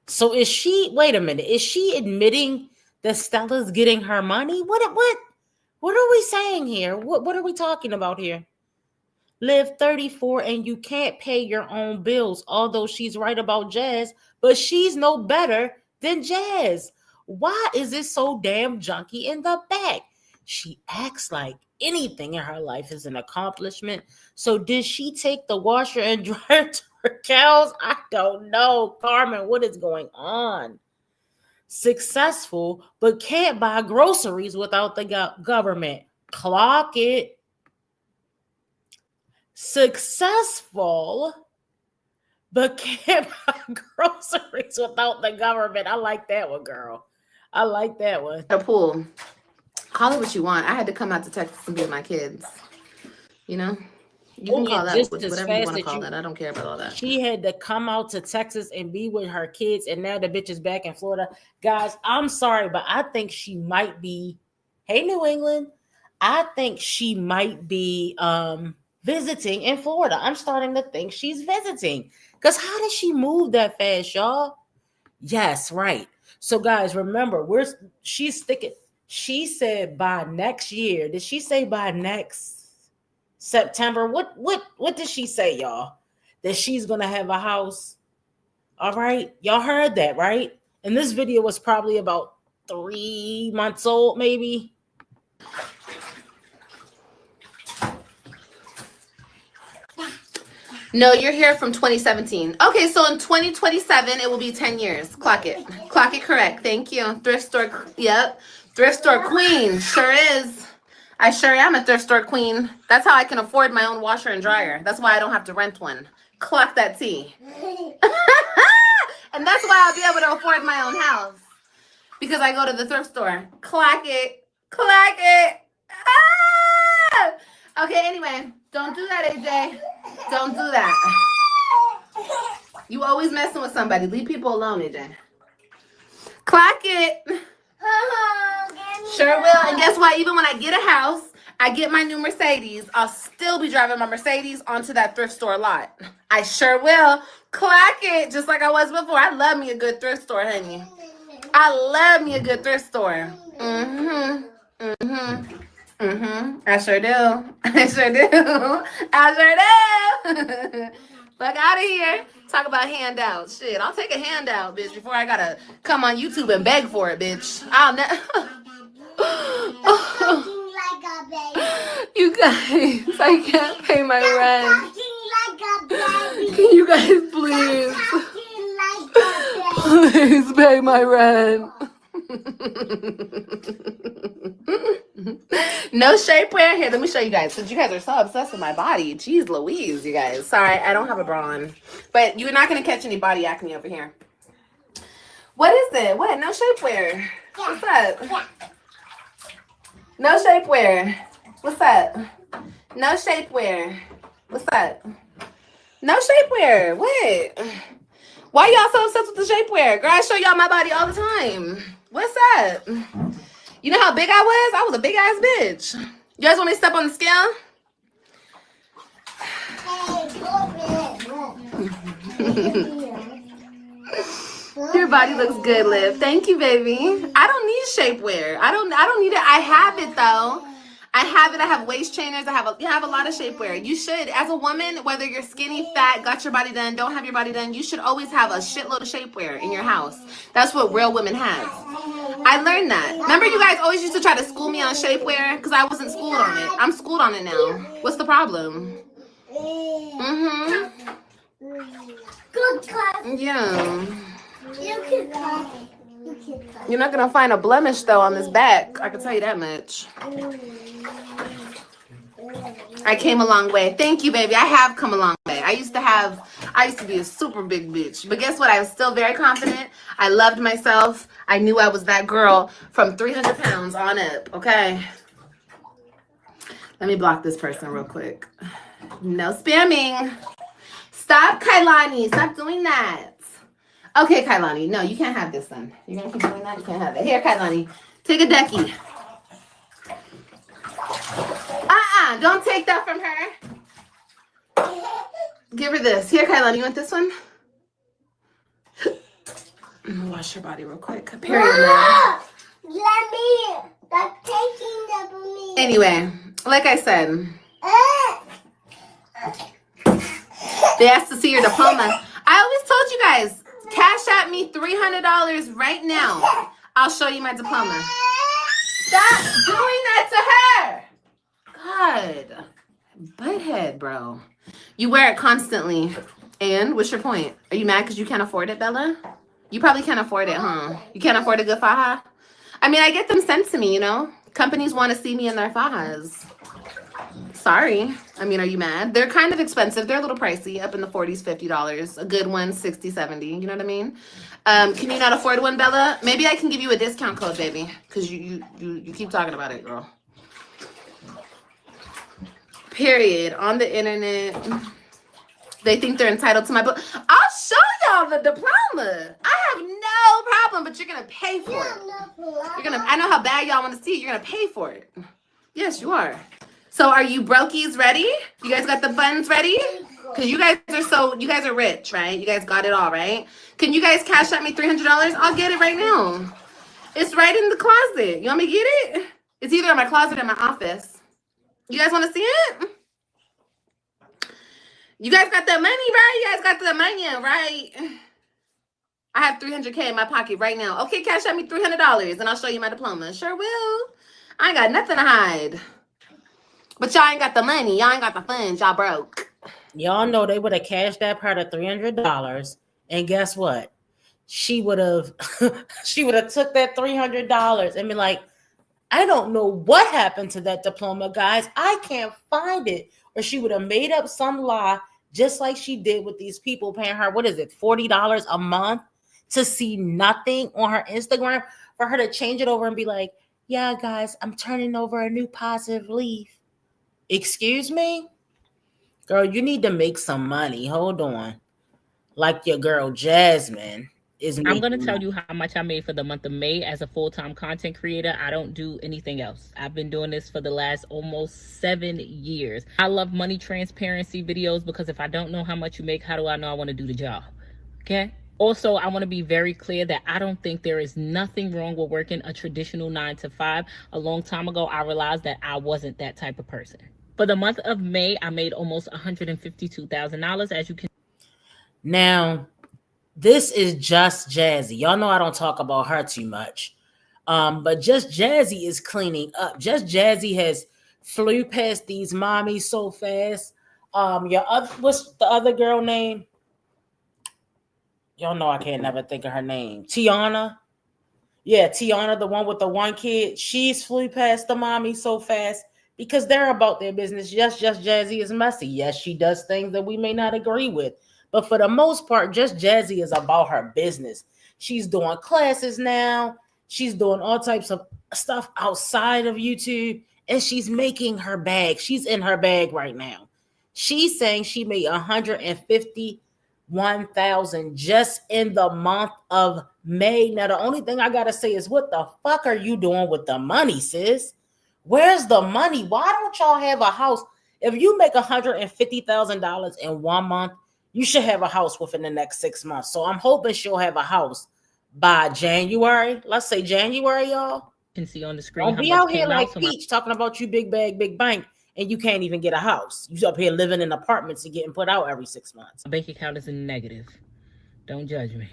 So is she, wait a minute, is she admitting that Stella's getting her money? What are we saying here? What are we talking about here? Live 34 and you can't pay your own bills, although she's right about Jazz, but she's no better than Jazz. Why is it so damn junky in the back? She acts like anything in her life is an accomplishment. So did she take the washer and dryer to her cows? I don't know. Carmen, what is going on? Successful, but can't buy groceries without the government. Clock it. Successful, but can't buy groceries without the government. I like that one, girl. I like that one. A pool. Call it what you want. I had to come out to Texas and be with my kids. You know? You can call that whatever you want to call that. I don't care about all that. She had to come out to Texas and be with her kids, and now the bitch is back in Florida. Guys, I'm sorry, but I think she might be, hey, New England, I think she might be visiting in Florida. I'm starting to think she's visiting. Because how did she move that fast, y'all? Yes, right. So, guys, remember, she's sticking. She said by next year. Did she say by next September? What did she say, y'all? That she's gonna have a house. All right, y'all heard that, right? And this video was probably about 3 months old, maybe. No, you're here from 2017. Okay, so in 2027, it will be 10 years. Clock it. Clock it correct. Thank you. Thrift store. Yep. Thrift store queen. Sure is. I sure am a thrift store queen. That's how I can afford my own washer and dryer. That's why I don't have to rent one. Clock that T. And that's why I'll be able to afford my own house. Because I go to the thrift store. Clock it. Clock it. Ah! Okay, anyway. Don't do that, AJ. Don't do that. You always messing with somebody. Leave people alone, AJ. Clock it. Sure will. And guess what? Even when I get a house, I get my new Mercedes, I'll still be driving my Mercedes onto that thrift store lot. I sure will. Clock it. Just like I was before. I love me a good thrift store, honey. I love me a good thrift store. I sure do. I sure do. I sure do. Fuck out of here. Talk about handouts. Shit, I'll take a handout, bitch, before I gotta come on YouTube and beg for it, bitch. I'll never. You guys, I can't pay my rent. Can you guys please? Please pay my rent. No shapewear. Here, let me show you guys. Since you guys are so obsessed with my body. Jeez Louise, you guys. Sorry, I don't have a bra on. But you're not going to catch any body acne over here. What is it? What? No shapewear. What's up? No shapewear. What's up? No shapewear. What's up? No shapewear. What? Why y'all so obsessed with the shapewear? Girl, I show y'all my body all the time. What's up? You know how big I was? I was a big ass bitch. You guys want me to step on the scale? Your body looks good, Liv. Thank you, baby. I don't need shapewear. I don't need it. I have it though. I have it. I have waist trainers. I have a lot of shapewear. You should, as a woman, whether you're skinny, fat, got your body done, don't have your body done, you should always have a shitload of shapewear in your house. That's what real women have. I learned that. Remember, you guys always used to try to school me on shapewear because I wasn't schooled on it. I'm schooled on it now. What's the problem? Yeah. You're not gonna find a blemish though on this back. I can tell you that much. I came a long way. Thank you, baby. I have come a long way. I used to be a super big bitch. But guess what? I was still very confident. I loved myself. I knew I was that girl from 300 pounds on up. Okay. Let me block this person real quick. No spamming. Stop, Kailani. Stop doing that. Okay, Kailani. No, you can't have this then. You're going to keep doing that? You can't have it. Here, Kailani. Take a decky. Don't take that from her. Give her this. Here, Kyla, you want this one? I'm gonna wash her body real quick. Period. Let me. Stop taking that from me. Anyway, like I said, they asked to see your diploma. I always told you guys, cash at me $300 right now. I'll show you my diploma. Stop doing that to her. God. Butthead, bro. You wear it constantly. And what's your point? Are you mad because you can't afford it, Bella? You probably can't afford it, huh? You can't afford a good faja? I mean, I get them sent to me, you know? Companies want to see me in their fajas. Sorry. I mean, are you mad? They're kind of expensive. They're a little pricey, up in the 40s, $50. A good one, 60, 70. You know what I mean? Can you not afford one, Bella? Maybe I can give you a discount code, baby. Because you keep talking about it, girl. Period. On the internet. They think they're entitled to my book. I'll show y'all the diploma. I have no problem, but you're gonna pay for it. I know how bad y'all want to see it. You're gonna pay for it. Yes, you are. So are you brokies ready? You guys got the funds ready? Because you guys are rich, right? You guys got it all, right? Can you guys cash at me $300? I'll get it right now. It's right in the closet. You want me to get it? It's either in my closet or my office. You guys want to see it? You guys got that money, right? You guys got the money, right? I have $300K in my pocket right now. Okay, cash at me $300 and I'll show you my diploma. Sure will. I ain't got nothing to hide. But y'all ain't got the money. Y'all ain't got the funds. Y'all broke. Y'all know they would have cashed that part of $300. And guess what? She would have took that $300 and been like, I don't know what happened to that diploma, guys. I can't find it. Or she would have made up some lie, just like she did with these people paying her, what is it, $40 a month to see nothing on her Instagram, for her to change it over and be like, yeah, guys, I'm turning over a new positive leaf. Excuse me? Girl, you need to make some money. Hold on. Like your girl Jasmine is making. I'm going to tell you how much I made for the month of May as a full-time content creator. I don't do anything else. I've been doing this for the last almost 7 years. I love money transparency videos because if I don't know how much you make, how do I know I want to do the job? Okay? Also, I want to be very clear that I don't think there is nothing wrong with working a traditional 9-to-5. A long time ago, I realized that I wasn't that type of person. For the month of May, I made almost $152,000, as you can. Now, this is Just Jazzy. Y'all know I don't talk about her too much. But Just Jazzy is cleaning up. Just Jazzy has flew past these mommies so fast. What's the other girl name? Y'all know I can't never think of her name. Tiana. Yeah, Tiana, the one with the one kid. She's flew past the mommy so fast because they're about their business. Yes, Just Jazzy is messy. Yes, she does things that we may not agree with. But for the most part, Just Jazzy is about her business. She's doing classes now. She's doing all types of stuff outside of YouTube. And she's making her bag. She's in her bag right now. She's saying she made $151,000 just in the month of May. Now, the only thing I got to say is, what the fuck are you doing with the money, sis? Where's the money? Why don't y'all have a house? If you make $150,000 in 1 month, you should have a house within the next 6 months. So I'm hoping she'll have a house by January. Let's say January, y'all. Can see on the screen. Don't be out here like Peach talking about you big bag, big bank, and you can't even get a house. You up here living in apartments and getting put out every 6 months. My bank account is in negative. Don't judge me.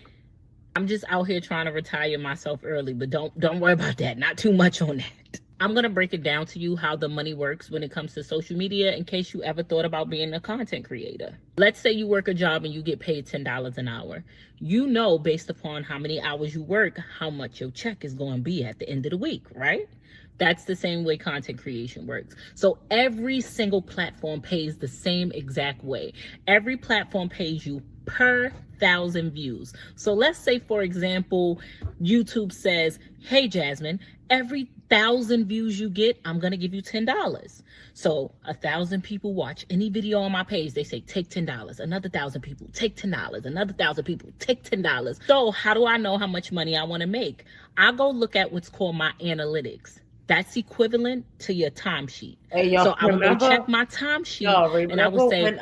I'm just out here trying to retire myself early, but don't worry about that. Not too much on that. I'm going to break it down to you how the money works when it comes to social media in case you ever thought about being a content creator. Let's say you work a job and you get paid $10 an hour. You know, based upon how many hours you work, how much your check is going to be at the end of the week, right? That's the same way content creation works. So every single platform pays the same exact way. Every platform pays you per 1,000 views. So let's say, for example, YouTube says, hey, Jasmine, every 1,000 views you get, I'm going to give you $10. So 1,000 people watch any video on my page. They say, take $10. Another 1,000 people, take $10. Another 1,000 people, take $10. So how do I know how much money I want to make? I go look at what's called my analytics. That's equivalent to your timesheet. Hey, y'all So I would go remember? check my timesheet, Y'all and I would remember say, when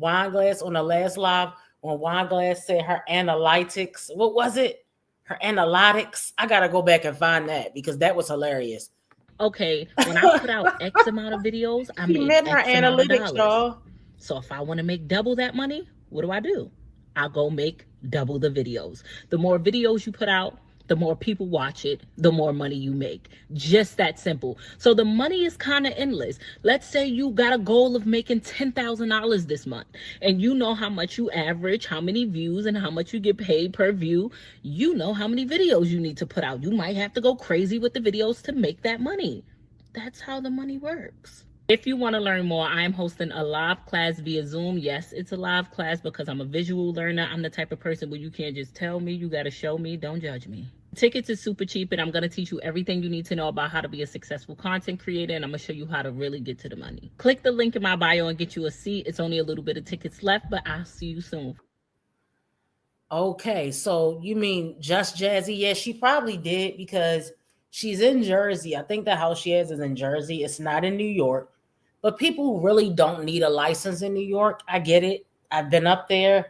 Wineglass on the last live, when Wineglass said her analytics, what was it? Her analytics. I gotta go back and find that because that was hilarious. okay, when I put out X amount of videos, I She make meant her X amount of analytics, dollars. y'all. So if I want to make double that money, what do? I'll go make double the videos. The more videos you put out, the more people watch it, the more money you make. Just that simple. So the money is kind of endless. Let's say you got a goal of making $10,000 this month, and you know how much you average, how many views, and how much you get paid per view. You know how many videos you need to put out. You might have to go crazy with the videos to make that money. That's how the money works. If you want to learn more, I am hosting a live class via Zoom. Yes, it's a live class because I'm a visual learner. I'm the type of person where you can't just tell me, you got to show me. Don't judge me. Tickets is super cheap, and I'm going to teach you everything you need to know about how to be a successful content creator, and I'm going to show you how to really get to the money. Click the link in my bio and get you a seat. It's only a little bit of tickets left, but I'll see you soon. Okay, so you mean Just Jazzy? Yeah, she probably did because she's in Jersey. I think the house she has is in Jersey. It's not in New York. But people really don't need a license in New York. I get it. I've been up there.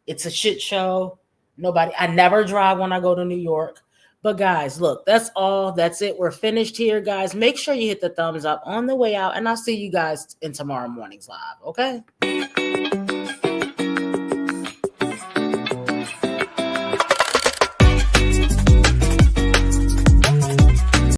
It's a shit show. I never drive when I go to New York. But guys, look, that's all. That's it. We're finished here, guys. Make sure you hit the thumbs up on the way out, and I'll see you guys in tomorrow morning's live. Okay?